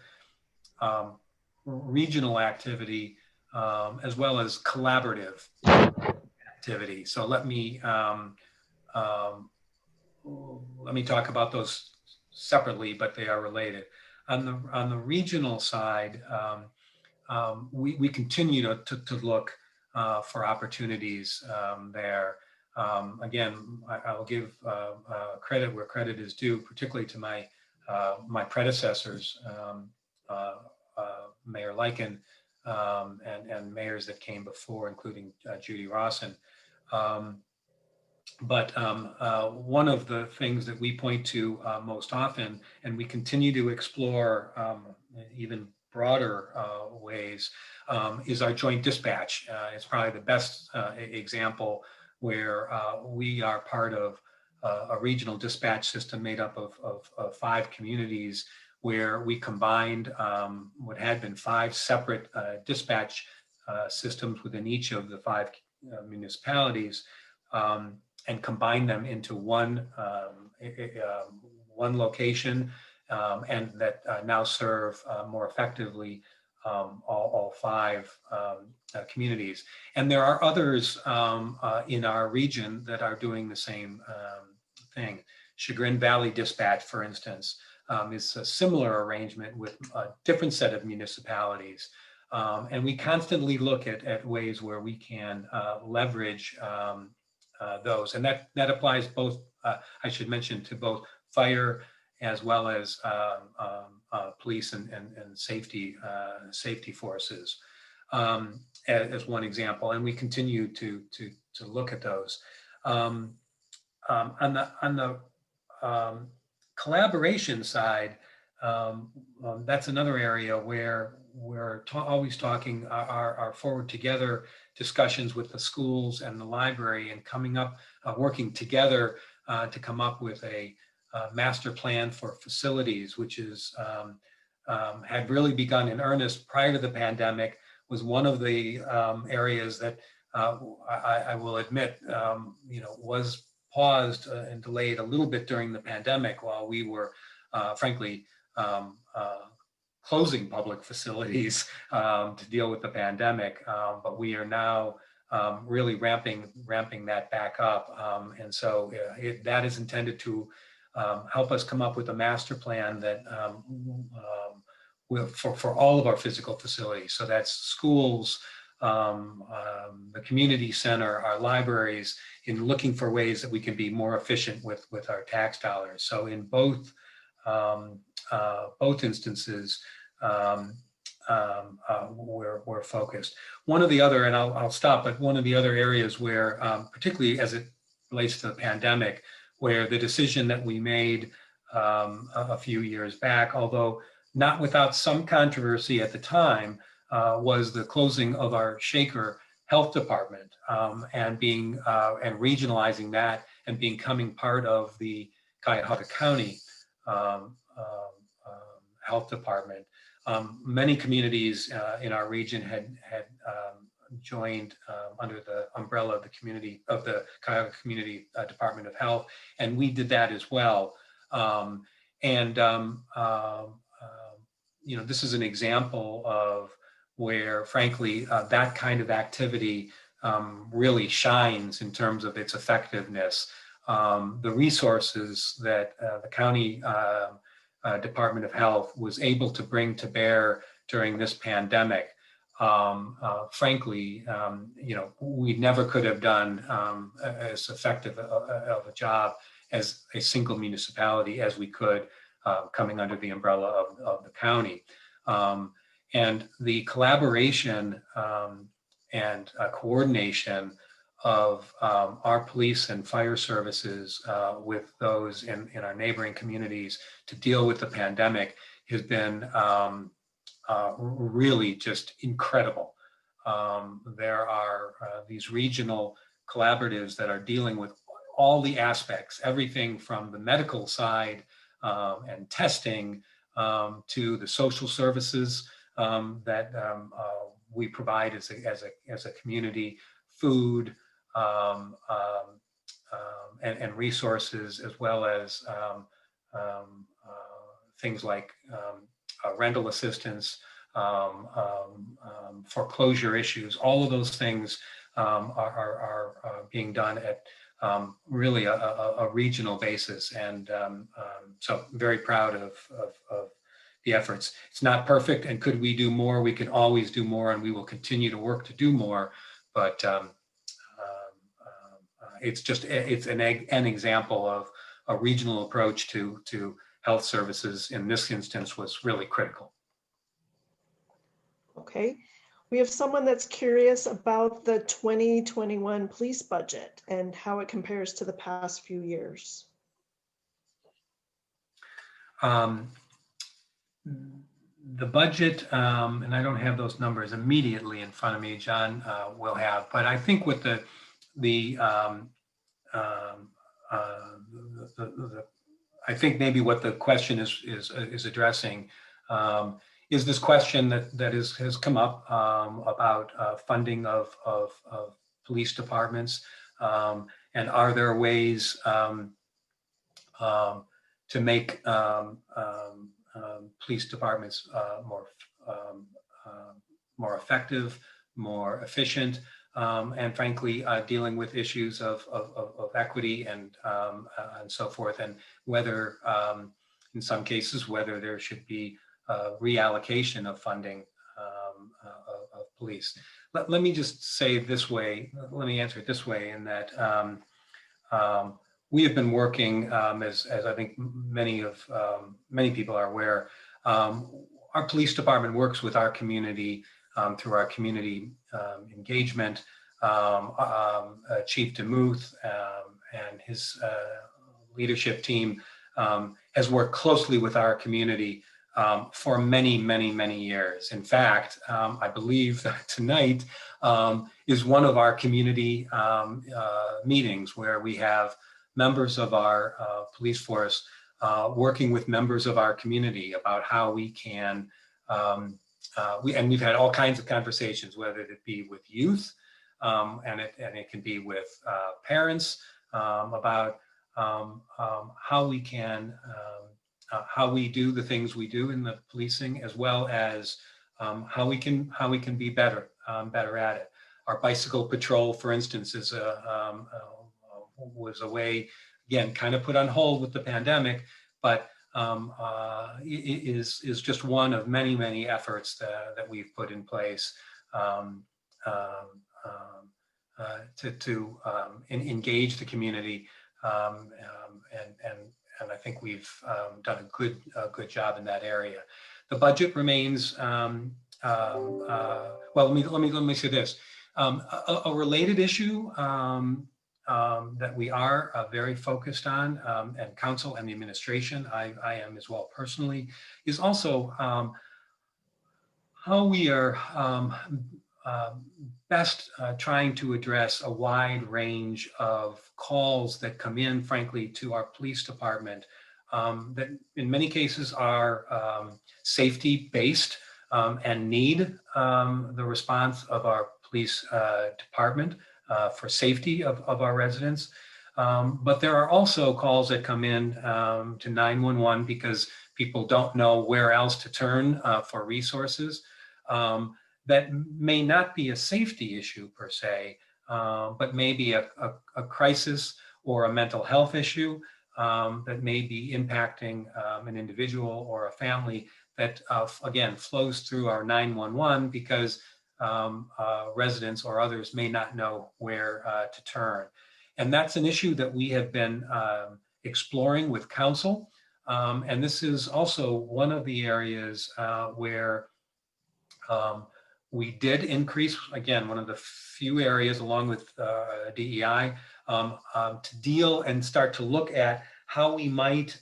regional activity as well as collaborative activity. So let me talk about those separately, but they are related. On the regional side, we continue to look for opportunities there. Again, I'll give credit where credit is due, particularly to my predecessors, Mayor Lycan, and mayors that came before, including Judy Rawson. But one of the things that we point to most often, and we continue to explore even broader ways, is our joint dispatch. It's probably the best example where we are part of a regional dispatch system made up of 5 communities, where we combined what had been 5 separate dispatch systems within each of the 5 municipalities, and combine them into one location, and that now serve more effectively all 5 communities. And there are others in our region that are doing the same thing. Chagrin Valley Dispatch, for instance, is a similar arrangement with a different set of municipalities. And we constantly look at ways where we can leverage those. And that applies both, I should mention, to both fire as well as police and safety forces, as one example. And we continue to look at those. On the collaboration side, that's another area where we're always talking our forward together discussions with the schools and the library, and coming up, working together to come up with a master plan for facilities, which is had really begun in earnest prior to the pandemic. Was one of the areas that I will admit, was paused and delayed a little bit during the pandemic while we were, frankly, closing public facilities to deal with the pandemic. But we are now really ramping that back up. And so that is intended to help us come up with a master plan that for all of our physical facilities. So that's schools, the community center, our libraries, in looking for ways that we can be more efficient with our tax dollars. So in both instances, we're focused. One of the other, and I'll stop, but one of the other areas where, particularly as it relates to the pandemic, where the decision that we made a few years back, although not without some controversy at the time, was the closing of our Shaker Health Department, and regionalizing that and becoming part of the Cuyahoga County Health Department. Many communities in our region had joined under the umbrella of the Cuyahoga Community Department of Health, and we did that as well. This is an example of where, frankly, that kind of activity really shines in terms of its effectiveness. The resources that the county Department of Health was able to bring to bear during this pandemic, frankly, we never could have done as effective of a job as a single municipality as we could coming under the umbrella of the county. And the collaboration and coordination of our police and fire services with those in our neighboring communities to deal with the pandemic has been really just incredible. There are these regional collaboratives that are dealing with all the aspects, everything from the medical side and testing to the social services that we provide as a community, food, and resources, as well as things like rental assistance, foreclosure issues. All of those things are being done at really a regional basis, and so very proud of the efforts. It's not perfect, and could we do more? We can always do more, and we will continue to work to do more. But it's an example of a regional approach to health services. In this instance, was really critical. Okay, we have someone that's curious about the 2021 police budget and how it compares to the past few years. The budget, and I don't have those numbers immediately in front of me, John will have, but I think with I think maybe what the question is addressing is this question that has come up about funding of police departments, and are there ways to make police departments more effective, more efficient, and frankly, dealing with issues of equity and so forth, and whether, in some cases, whether there should be reallocation of funding of police. Let me just say it this way. Let me answer it this way: in that we have been working, as I think many people are aware, our police department works with our community through our community engagement. Chief DeMuth and his leadership team has worked closely with our community for many, many, many years. In fact, I believe that tonight is one of our community meetings where we have members of our police force working with members of our community about how we can, and we've had all kinds of conversations, whether it be with youth, and it can be with parents about how we can, how we do the things we do in the policing, as well as how we can be better at it. Our bicycle patrol, for instance, was a way, again, kind of put on hold with the pandemic, but is just one of many, many efforts that we've put in place to engage the community, and I think we've done a good job in that area. The budget remains well. Let me say this: a related issue that we are very focused on, and council and the administration, I am as well personally, is also how we are best trying to address a wide range of calls that come in, frankly, to our police department that in many cases are safety-based and need the response of our police department for safety of our residents. But there are also calls that come in to 911 because people don't know where else to turn for resources. That may not be a safety issue per se, but maybe a crisis or a mental health issue that may be impacting an individual or a family that, again, flows through our 911 because residents or others may not know where to turn. And that's an issue that we have been exploring with council. And this is also one of the areas where we did increase, again, one of the few areas along with DEI to deal and start to look at how we might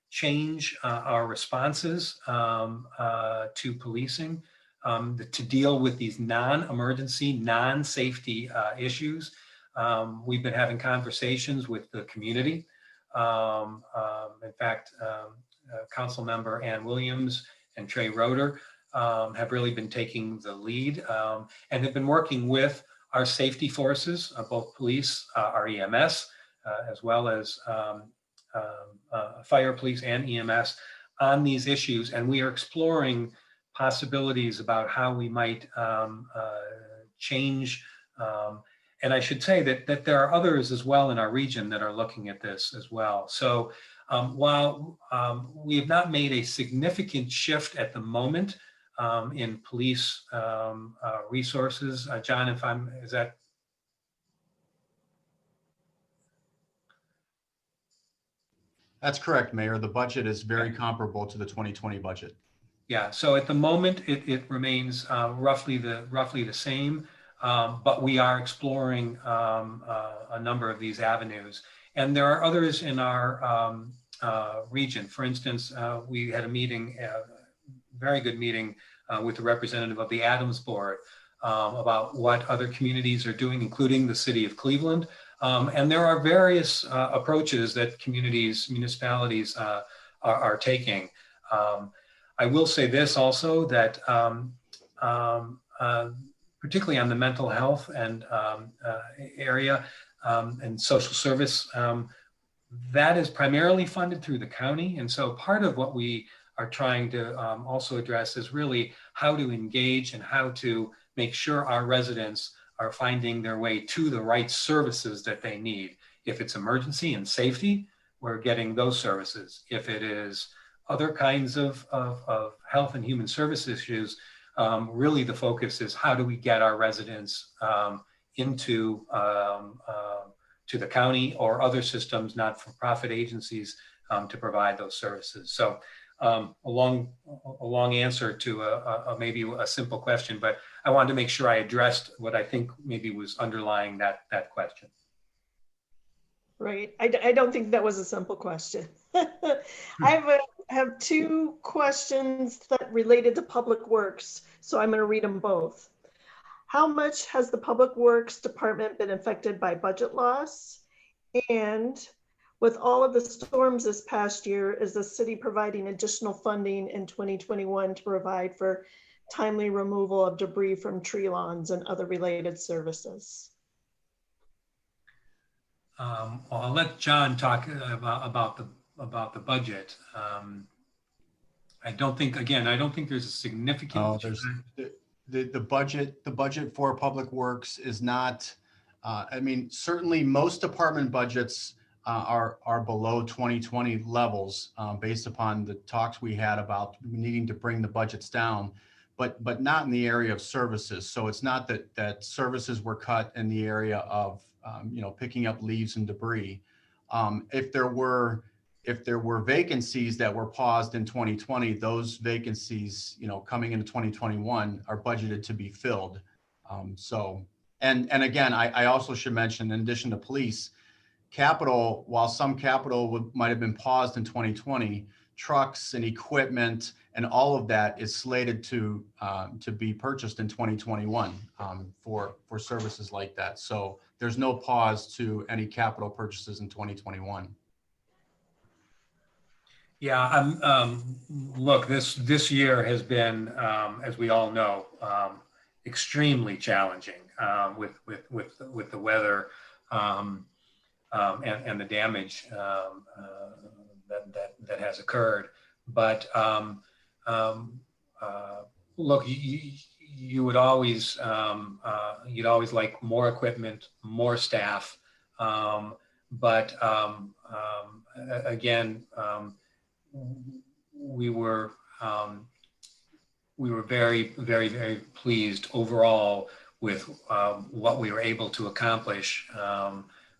change our responses to policing to deal with these non-emergency, non-safety issues. We've been having conversations with the community. In fact, Council Member Ann Williams and Trey Roeder have really been taking the lead and have been working with our safety forces, both police, our EMS, as well as fire, police, and EMS on these issues. And we are exploring possibilities about how we might change. And I should say that there are others as well in our region that are looking at this as well. So while we have not made a significant shift at the moment in police resources, John, is that? That's correct, Mayor. The budget is very comparable to the 2020 budget. Yeah, so at the moment, it remains roughly the same, but we are exploring a number of these avenues. And there are others in our region. For instance, we had a meeting, a very good meeting with the representative of the Adams Board about what other communities are doing, including the city of Cleveland. And there are various approaches that municipalities are taking. I will say this also, that particularly on the mental health and area and social service, that is primarily funded through the county. And so part of what we are trying to also address is really how to engage and how to make sure our residents are finding their way to the right services that they need. If it's emergency and safety, we're getting those services. If it is other kinds of health and human service issues, really the focus is how do we get our residents into to the county or other systems, not-for-profit agencies, to provide those services. So a long answer to maybe a simple question, but I wanted to make sure I addressed what I think maybe was underlying that question. Right. I don't think that was a simple question. have two questions that related to Public Works, so I'm going to read them both. How much has the Public Works Department been affected by budget loss? And with all of the storms this past year, is the city providing additional funding in 2021 to provide for timely removal of debris from tree lawns and other related services? Well, I'll let John talk about the budget. I don't think there's a significant. Oh, the budget for Public Works is not. I mean, certainly most department budgets are below 2020 levels based upon the talks we had about needing to bring the budgets down, but not in the area of services. So it's not that services were cut in the area of picking up leaves and debris. If there were vacancies that were paused in 2020, those vacancies, coming into 2021 are budgeted to be filled. And again, I also should mention, in addition to police, capital, while some capital might have been paused in 2020, trucks and equipment and all of that is slated to be purchased in 2021 for services like that. So there's no pause to any capital purchases in 2021. Yeah, look, this year has been, as we all know, extremely challenging with the weather and the damage that has occurred. But look, you would always you'd always like more equipment, more staff, but again, we were very, very, very pleased overall with what we were able to accomplish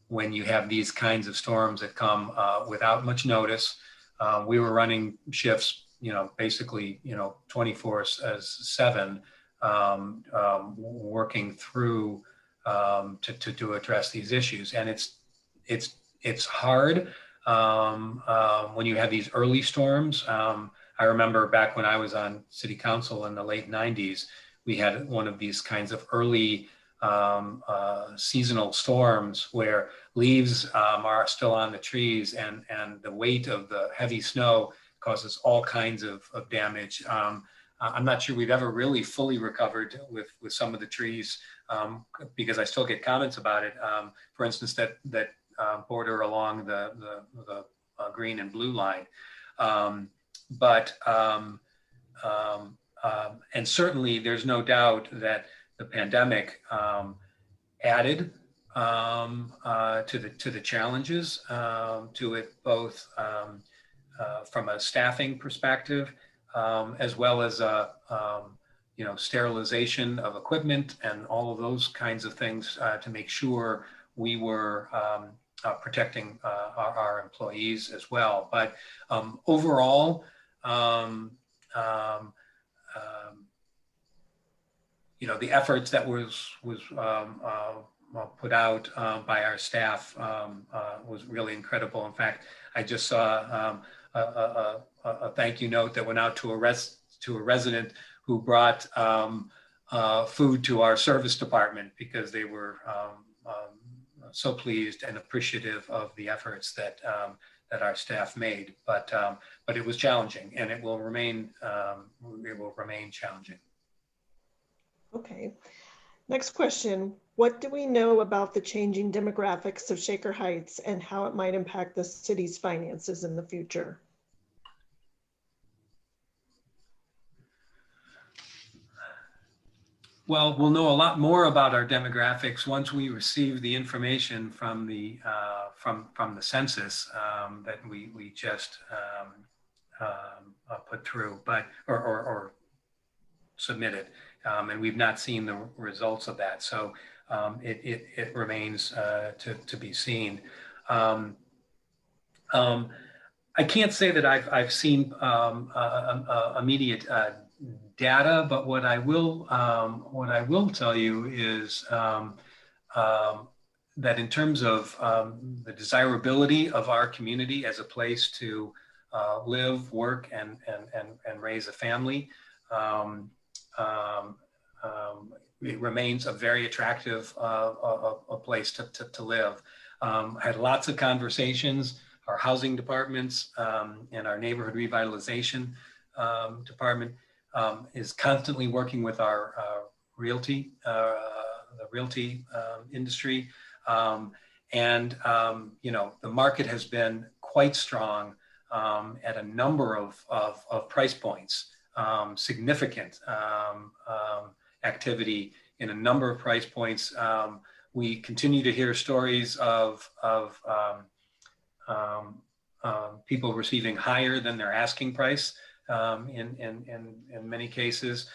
when you have these kinds of storms that come without much notice. We were running shifts, basically, 24/7, working through to address these issues, and it's hard when you have these early storms. I remember back when I was on city council in the late 90s, we had one of these kinds of early seasonal storms where leaves are still on the trees, and the weight of the heavy snow causes all kinds of damage. I'm not sure we've ever really fully recovered with some of the trees because I still get comments about it. For instance, that border along the green and blue line. And certainly there's no doubt that the pandemic added to the challenges to it, both from a staffing perspective, as well as sterilization of equipment and all of those kinds of things to make sure we were protecting our employees as well. But overall, the efforts that was put out by our staff was really incredible. In fact, I just saw a thank you note that went out to a resident who brought food to our service department because they were so pleased and appreciative of the efforts that our staff made. But it was challenging, and it will remain challenging. Okay. Next question. What do we know about the changing demographics of Shaker Heights and how it might impact the city's finances in the future? Well, we'll know a lot more about our demographics once we receive the information from the census that we just put through, or submitted, and we've not seen the results of that. So it remains to be seen. I can't say that I've seen immediate data, but what I will tell you is that in terms of the desirability of our community as a place to live, work, and raise a family, it remains a very attractive a place to live. I had lots of conversations. Our housing departments and our neighborhood revitalization department is constantly working with our realty, the realty industry. You know, the market has been quite strong at a number of price points, significant activity in a number of price points. We continue to hear stories of people receiving higher than their asking price in many cases,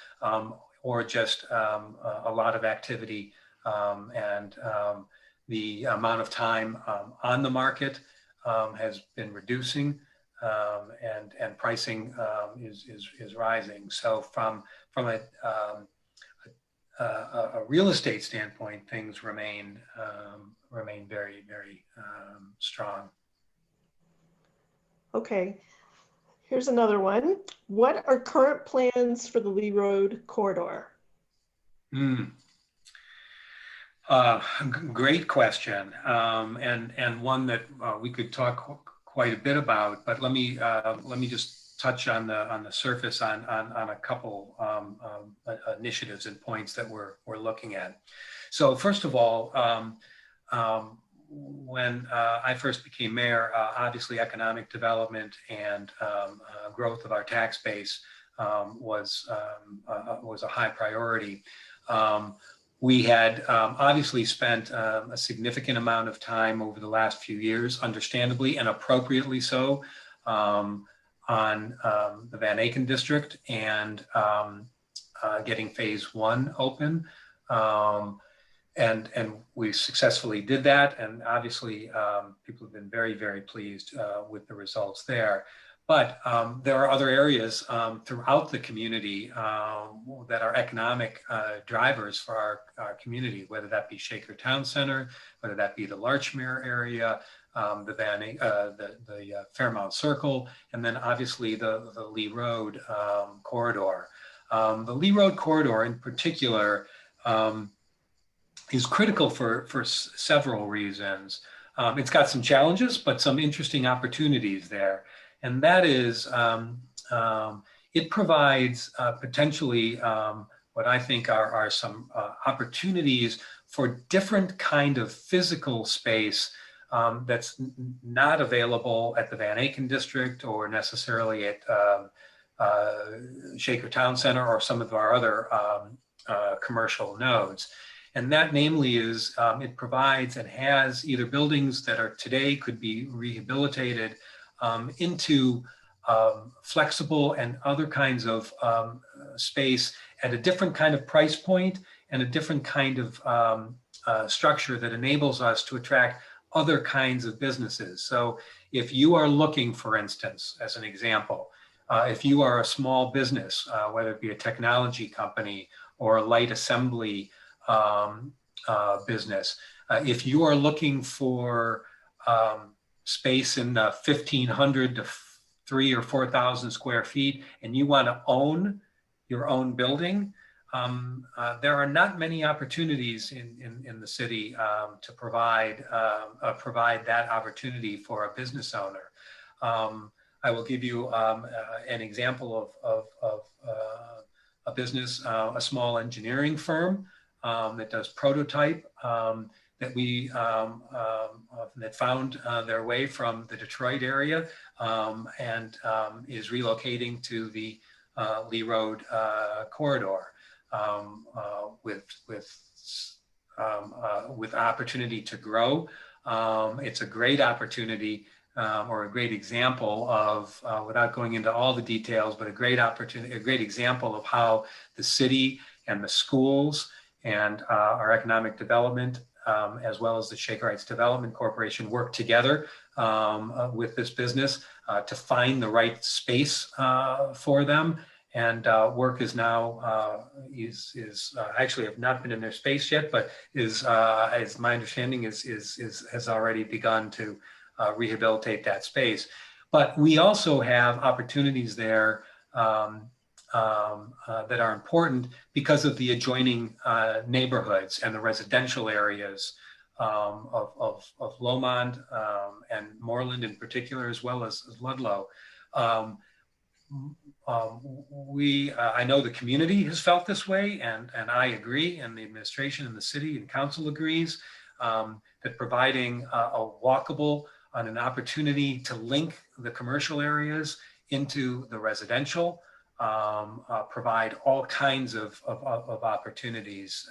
or just a lot of activity, and the amount of time on the market has been reducing, and pricing is rising. So from a real estate standpoint, things remain very, very strong. Okay, here's another one. What are current plans for the Lee Road corridor? Great question, and one that we could talk quite a bit about. But let me just touch on the surface on a couple initiatives and points that we're looking at. So first of all, when I first became mayor, obviously economic development and growth of our tax base was a high priority. We had obviously spent a significant amount of time over the last few years, understandably and appropriately so, on the Van Aken district and getting phase one open. And we successfully did that. And obviously people have been very, very pleased with the results there. But there are other areas throughout the community that are economic drivers for our community, whether that be Shaker Town Center, whether that be the Larchmere area, the Fairmount Circle, and then obviously the Lee Road corridor. The Lee Road corridor in particular is critical for several reasons. It's got some challenges, but some interesting opportunities there. And that is, it provides potentially what I think are some opportunities for different kind of physical space that's not available at the Van Aken district or necessarily at Shaker Town Center or some of our other commercial nodes. And that namely is it provides and has either buildings that are today could be rehabilitated into flexible and other kinds of space at a different kind of price point and a different kind of structure that enables us to attract other kinds of businesses. So if you are looking, for instance, as an example, if you are a small business, whether it be a technology company or a light assembly business, if you are looking for space in 1,500 to 3,000 or 4,000 square feet, and you want to own your own building, there are not many opportunities in the city to provide that opportunity for a business owner. I will give you an example of a business, a small engineering firm that does prototype, that we that found their way from the Detroit area and is relocating to the Lee Road corridor with opportunity to grow. It's a great opportunity or a great example of, without going into all the details, but a great opportunity, a great example of how the city and the schools and our economic development, as well as the Shaker Heights Development Corporation, work together with this business to find the right space for them. And work is now actually have not been in their space yet, but is my understanding has already begun to rehabilitate that space. But we also have opportunities there that are important because of the adjoining neighborhoods and the residential areas of Lomond and Moreland in particular, as well as Ludlow. I know the community has felt this way, and I agree, and the administration and the city and council agrees that providing a walkable and an opportunity to link the commercial areas into the residential provide all kinds of opportunities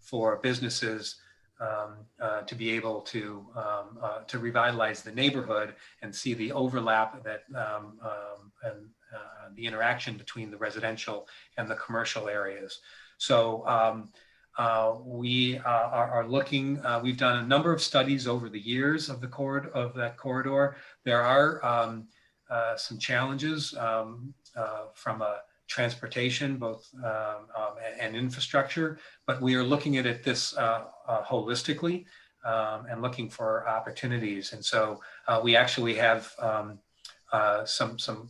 for businesses to be able to revitalize the neighborhood and see the overlap that and the interaction between the residential and the commercial areas. So we are looking. We've done a number of studies over the years of that corridor. There are some challenges from a transportation, both and infrastructure, but we are looking at it holistically and looking for opportunities. And so we actually have some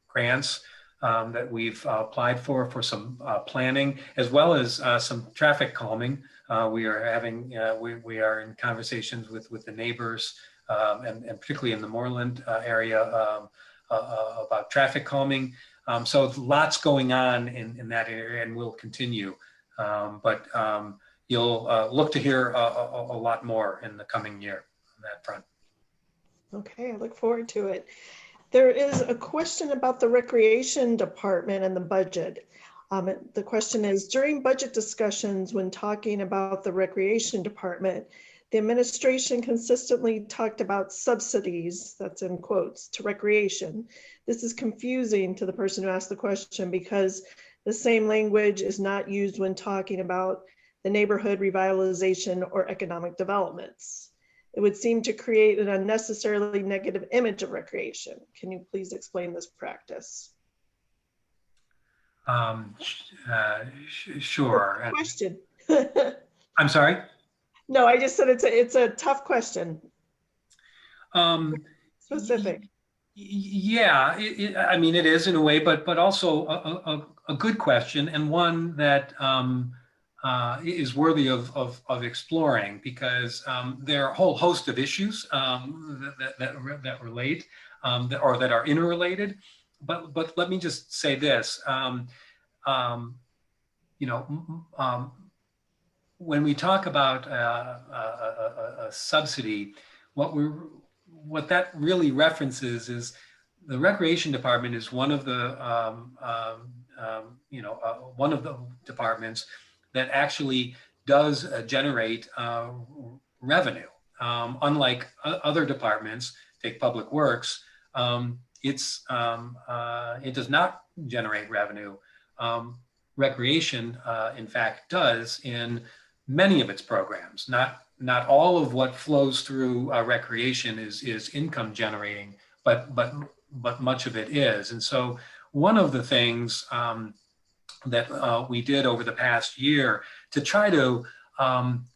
grants that we've applied for some planning, as well as some traffic calming. We are having we are in conversations with the neighbors and particularly in the Moreland area about traffic calming. So lots going on in that area, and will continue. But you'll look to hear a lot more in the coming year on that front. Okay, I look forward to it. There is a question about the recreation department and the budget. The question is, during budget discussions, when talking about the recreation department, the administration consistently talked about subsidies, that's in quotes, to recreation. This is confusing to the person who asked the question because the same language is not used when talking about the neighborhood revitalization or economic developments. It would seem to create an unnecessarily negative image of recreation. Can you please explain this practice? Sure. Question. I'm sorry? No, I just said it's a tough question. Specific. Yeah, I mean, it is in a way, but also a good question, and one that is worthy of exploring, because there are a whole host of issues that relate or that are interrelated. But let me just say this: when we talk about a subsidy, what that really references is the recreation department is one of the one of the departments that actually does generate revenue. Unlike other departments, take public works, it does not generate revenue. Recreation, in fact, does in many of its programs. Not all of what flows through recreation is income generating, but much of it is. And so one of the things that we did over the past year to try to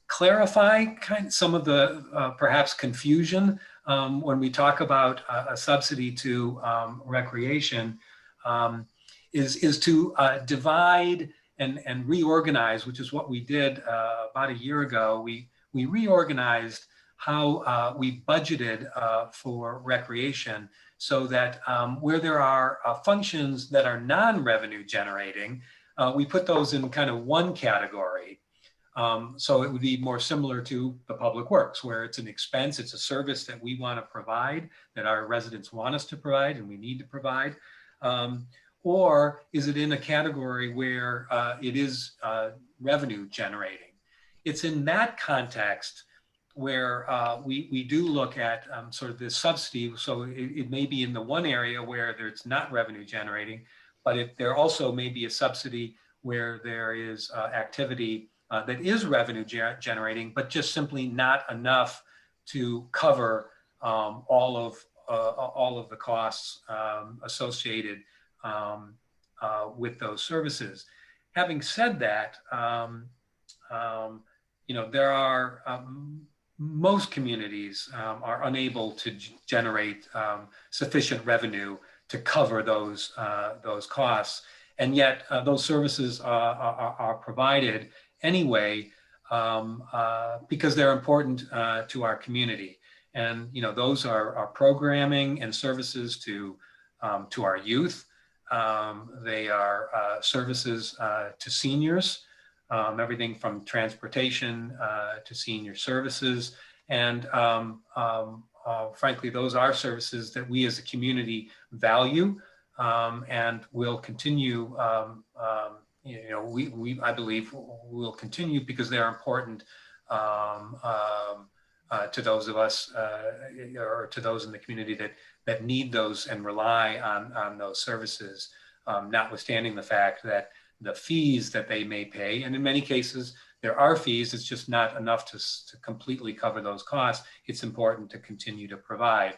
clarify some of the perhaps confusion when we talk about a subsidy to recreation is to divide and reorganize, which is what we did about a year ago. We reorganized how we budgeted for recreation so that where there are functions that are non-revenue generating, we put those in kind of one category. So it would be more similar to the public works, where it's an expense, it's a service that we want to provide, that our residents want us to provide and we need to provide. Or is it in a category where it is revenue generating? It's in that context where we do look at sort of this subsidy. So it may be in the one area where it's not revenue generating, but there also may be a subsidy where there is activity that is revenue generating, but just simply not enough to cover all of the costs associated with those services. Having said that, there are most communities are unable to generate sufficient revenue to cover those costs, and yet those services are provided anyway because they're important to our community. And those are programming and services to our youth. They are services to seniors, everything from transportation to senior services. And frankly, those are services that we as a community value and will continue. I believe will continue because they're important to those of us or to those in the community that need those and rely on those services, notwithstanding the fact that the fees that they may pay, and in many cases there are fees, it's just not enough to completely cover those costs. It's important to continue to provide.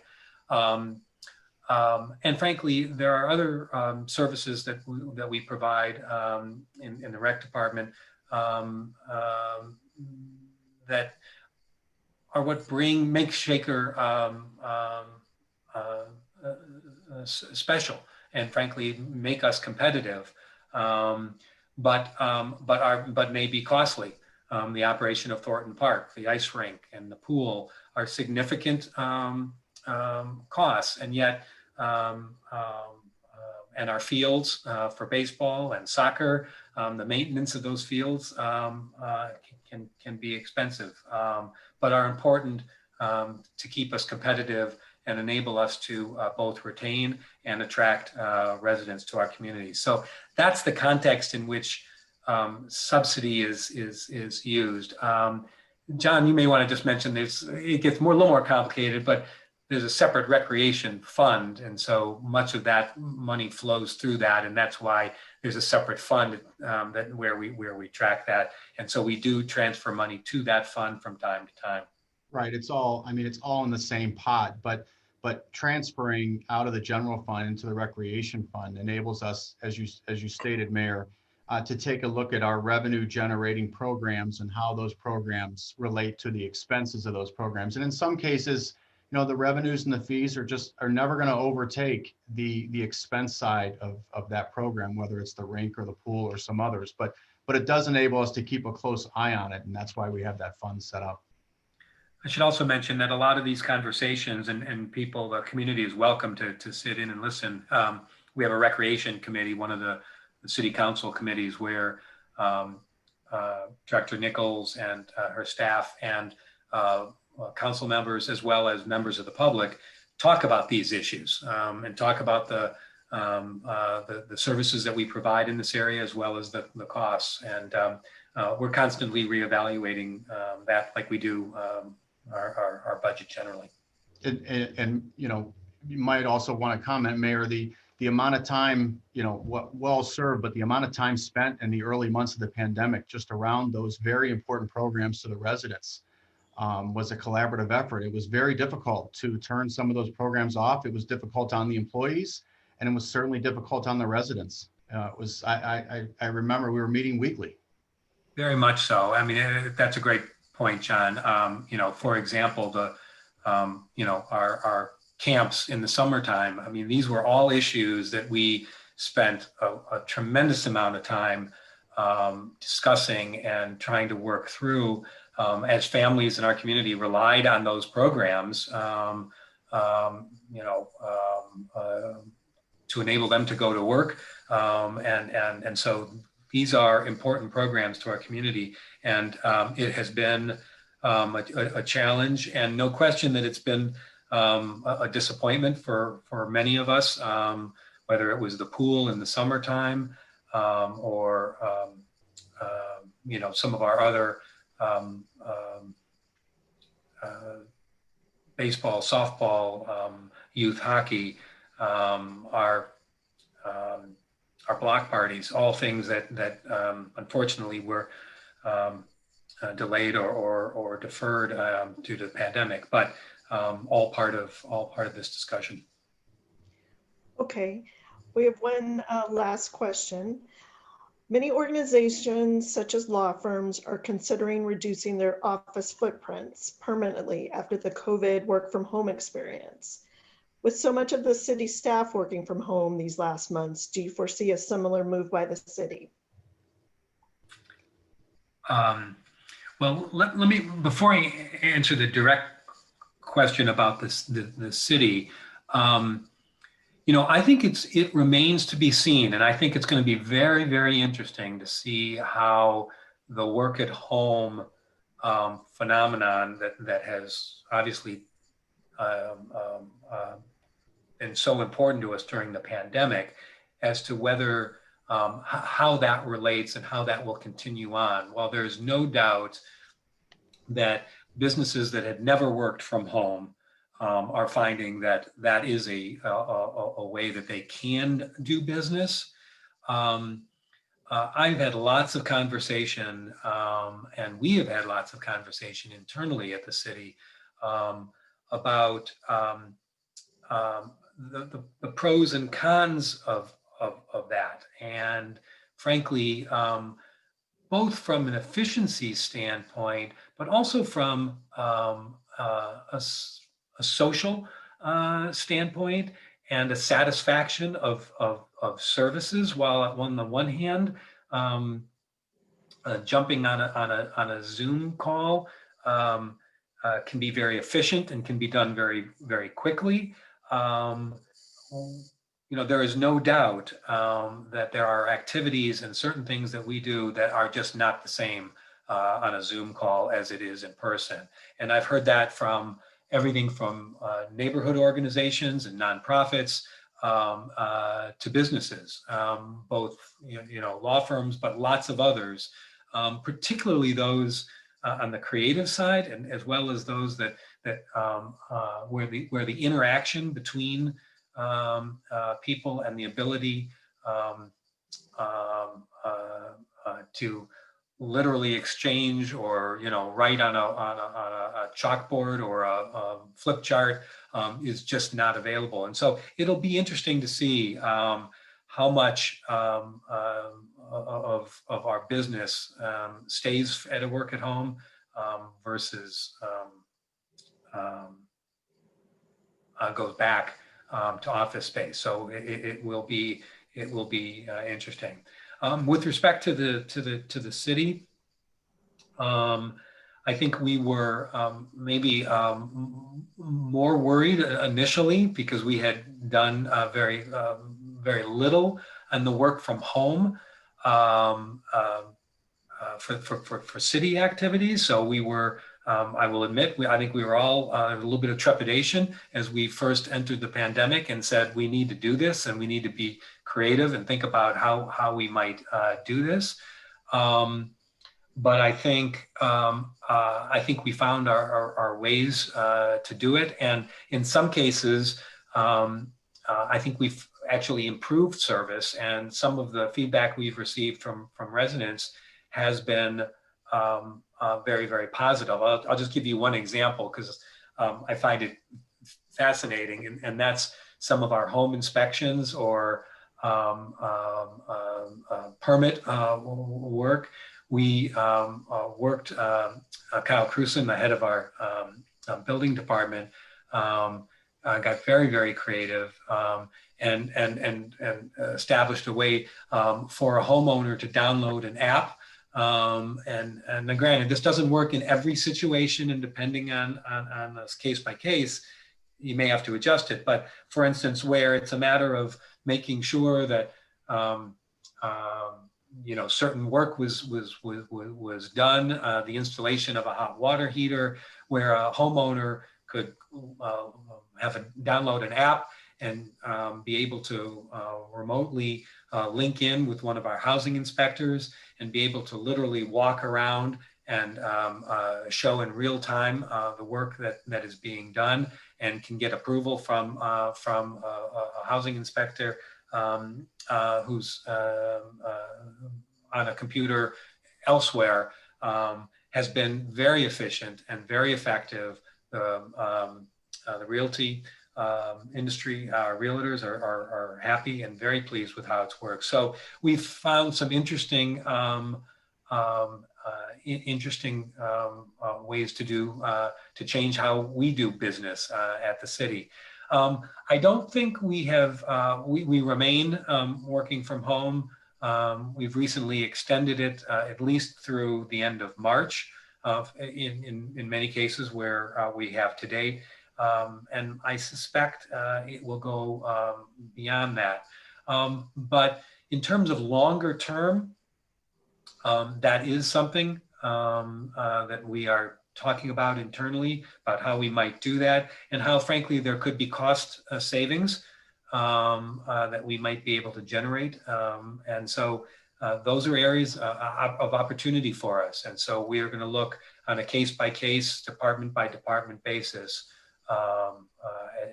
And frankly, there are other services that we provide in the rec department that are what make Shaker special, and frankly make us competitive, but may be costly. The operation of Thornton Park, the ice rink, and the pool are significant costs, and yet and our fields for baseball and soccer, the maintenance of those fields can be expensive, but are important to keep us competitive and enable us to both retain and attract residents to our communities. So that's the context in which subsidy is used. John, you may want to just mention this. It gets a little more complicated, but there's a separate recreation fund, and so much of that money flows through that, and that's why there's a separate fund where we track that, and so we do transfer money to that fund from time to time. Right. It's all in the same pot, but transferring out of the general fund into the recreation fund enables us, as you stated, Mayor, to take a look at our revenue generating programs and how those programs relate to the expenses of those programs. And in some cases, the revenues and the fees are never going to overtake the expense side of that program, whether it's the rink or the pool or some others. But it does enable us to keep a close eye on it, and that's why we have that fund set up. I should also mention that a lot of these conversations and people, the community is welcome to sit in and listen. We have a recreation committee, one of the city council committees, where Director Nichols and her staff and council members, as well as members of the public, talk about these issues and talk about the services that we provide in this area, as well as the costs. And we're constantly reevaluating that, like we do our budget generally. And you might also want to comment, Mayor, the amount of time, well served, but the amount of time spent in the early months of the pandemic just around those very important programs to the residents was a collaborative effort. It was very difficult to turn some of those programs off. It was difficult on the employees, and it was certainly difficult on the residents. I remember we were meeting weekly. Very much so. I mean, that's a great point, John. For example, our camps in the summertime. I mean, these were all issues that we spent a tremendous amount of time discussing and trying to work through as families in our community relied on those programs, to enable them to go to work. And so these are important programs to our community. And it has been a challenge, and no question that it's been a disappointment for many of us, whether it was the pool in the summertime or some of our other baseball, softball, youth hockey, our block parties, all things that unfortunately were delayed or deferred due to the pandemic, but all part of this discussion. Okay, we have one last question. Many organizations, such as law firms, are considering reducing their office footprints permanently after the COVID work from home experience. With so much of the city staff working from home these last months, do you foresee a similar move by the city? Well, let me, before I answer the direct question about this, the city, I think it remains to be seen, and I think it's going to be very, very interesting to see how the work at home phenomenon that has obviously been so important to us during the pandemic, as to whether how that relates and how that will continue on. While there's no doubt that businesses that had never worked from home are finding that that is a way that they can do business. I've had lots of conversation, and we have had lots of conversation internally at the city about the pros and cons of that. And frankly, both from an efficiency standpoint, but also from a social standpoint and a satisfaction of services. While on the one hand, jumping on a Zoom call can be very efficient and can be done very, very quickly. There is no doubt that there are activities and certain things that we do that are just not the same on a Zoom call as it is in person. And I've heard that from everything from neighborhood organizations and nonprofits to businesses, both law firms, but lots of others, particularly those on the creative side, and as well as those that where the interaction between people and the ability to literally exchange or write on a chalkboard or a flip chart is just not available. And so it'll be interesting to see how much of our business stays at a work at home versus goes back to office space. So it will be interesting. With respect to the city, I think we were maybe more worried initially because we had done very little on the work from home for city activities. So we were, I will admit, I think we were all a little bit of trepidation as we first entered the pandemic and said, we need to do this and we need to be creative and think about how we might do this. But I think we found our ways to do it. And in some cases, I think we've actually improved service, and some of the feedback we've received from residents has been very, very positive. I'll just give you one example because I find it fascinating, and that's some of our home inspections or permit work. We worked, Kyle Cruson, the head of our building department, got very, very creative and established a way for a homeowner to download an app. And granted, this doesn't work in every situation, and depending on this case by case, you may have to adjust it. But for instance, where it's a matter of making sure that certain work was done, the installation of a hot water heater, where a homeowner could download an app and be able to remotely link in with one of our housing inspectors and be able to literally walk around show in real time the work that is being done, and can get approval from a housing inspector who's on a computer elsewhere, has been very efficient and very effective. The realty industry, our realtors are happy and very pleased with how it's worked. So we've found some interesting ways to change how we do business at the city. I don't think we have, we remain working from home. We've recently extended it at least through the end of March in many cases where we have to date. And I suspect it will go beyond that. But in terms of longer term, that is something that we are talking about internally, about how we might do that, and how, frankly, there could be cost savings that we might be able to generate. And so those are areas of opportunity for us. And so we are going to look on a case-by-case, department-by-department basis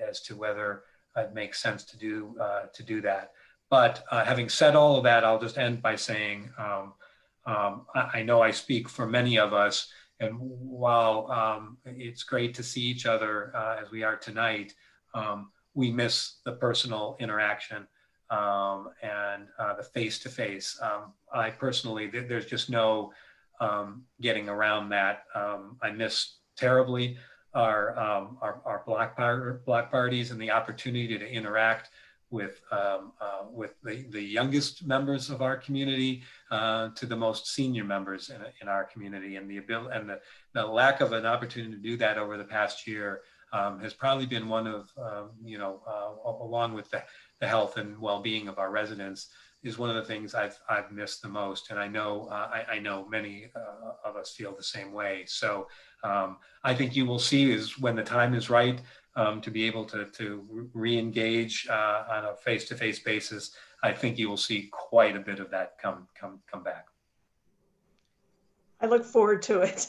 as to whether it makes sense to do that. But having said all of that, I'll just end by saying, I know I speak for many of us, and while it's great to see each other as we are tonight, we miss the personal interaction and the face-to-face. I personally, there's just no getting around that. I miss terribly our block parties and the opportunity to interact with the youngest members of our community to the most senior members in our community, and the ability and the lack of an opportunity to do that over the past year has probably been one of along with the health and well-being of our residents, is one of the things I've missed the most. And I know many of us feel the same way. So I think you will see, is when the time is right to be able to re-engage on a face-to-face basis, I think you will see quite a bit of that come back. I look forward to it.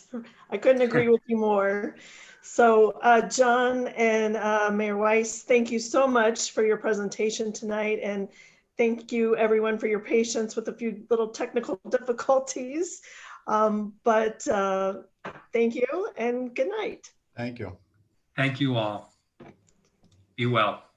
I couldn't agree with you more. So John and Mayor Weiss, thank you so much for your presentation tonight. And thank you everyone for your patience with a few little technical difficulties. But thank you and good night. Thank you. Thank you all. Be well.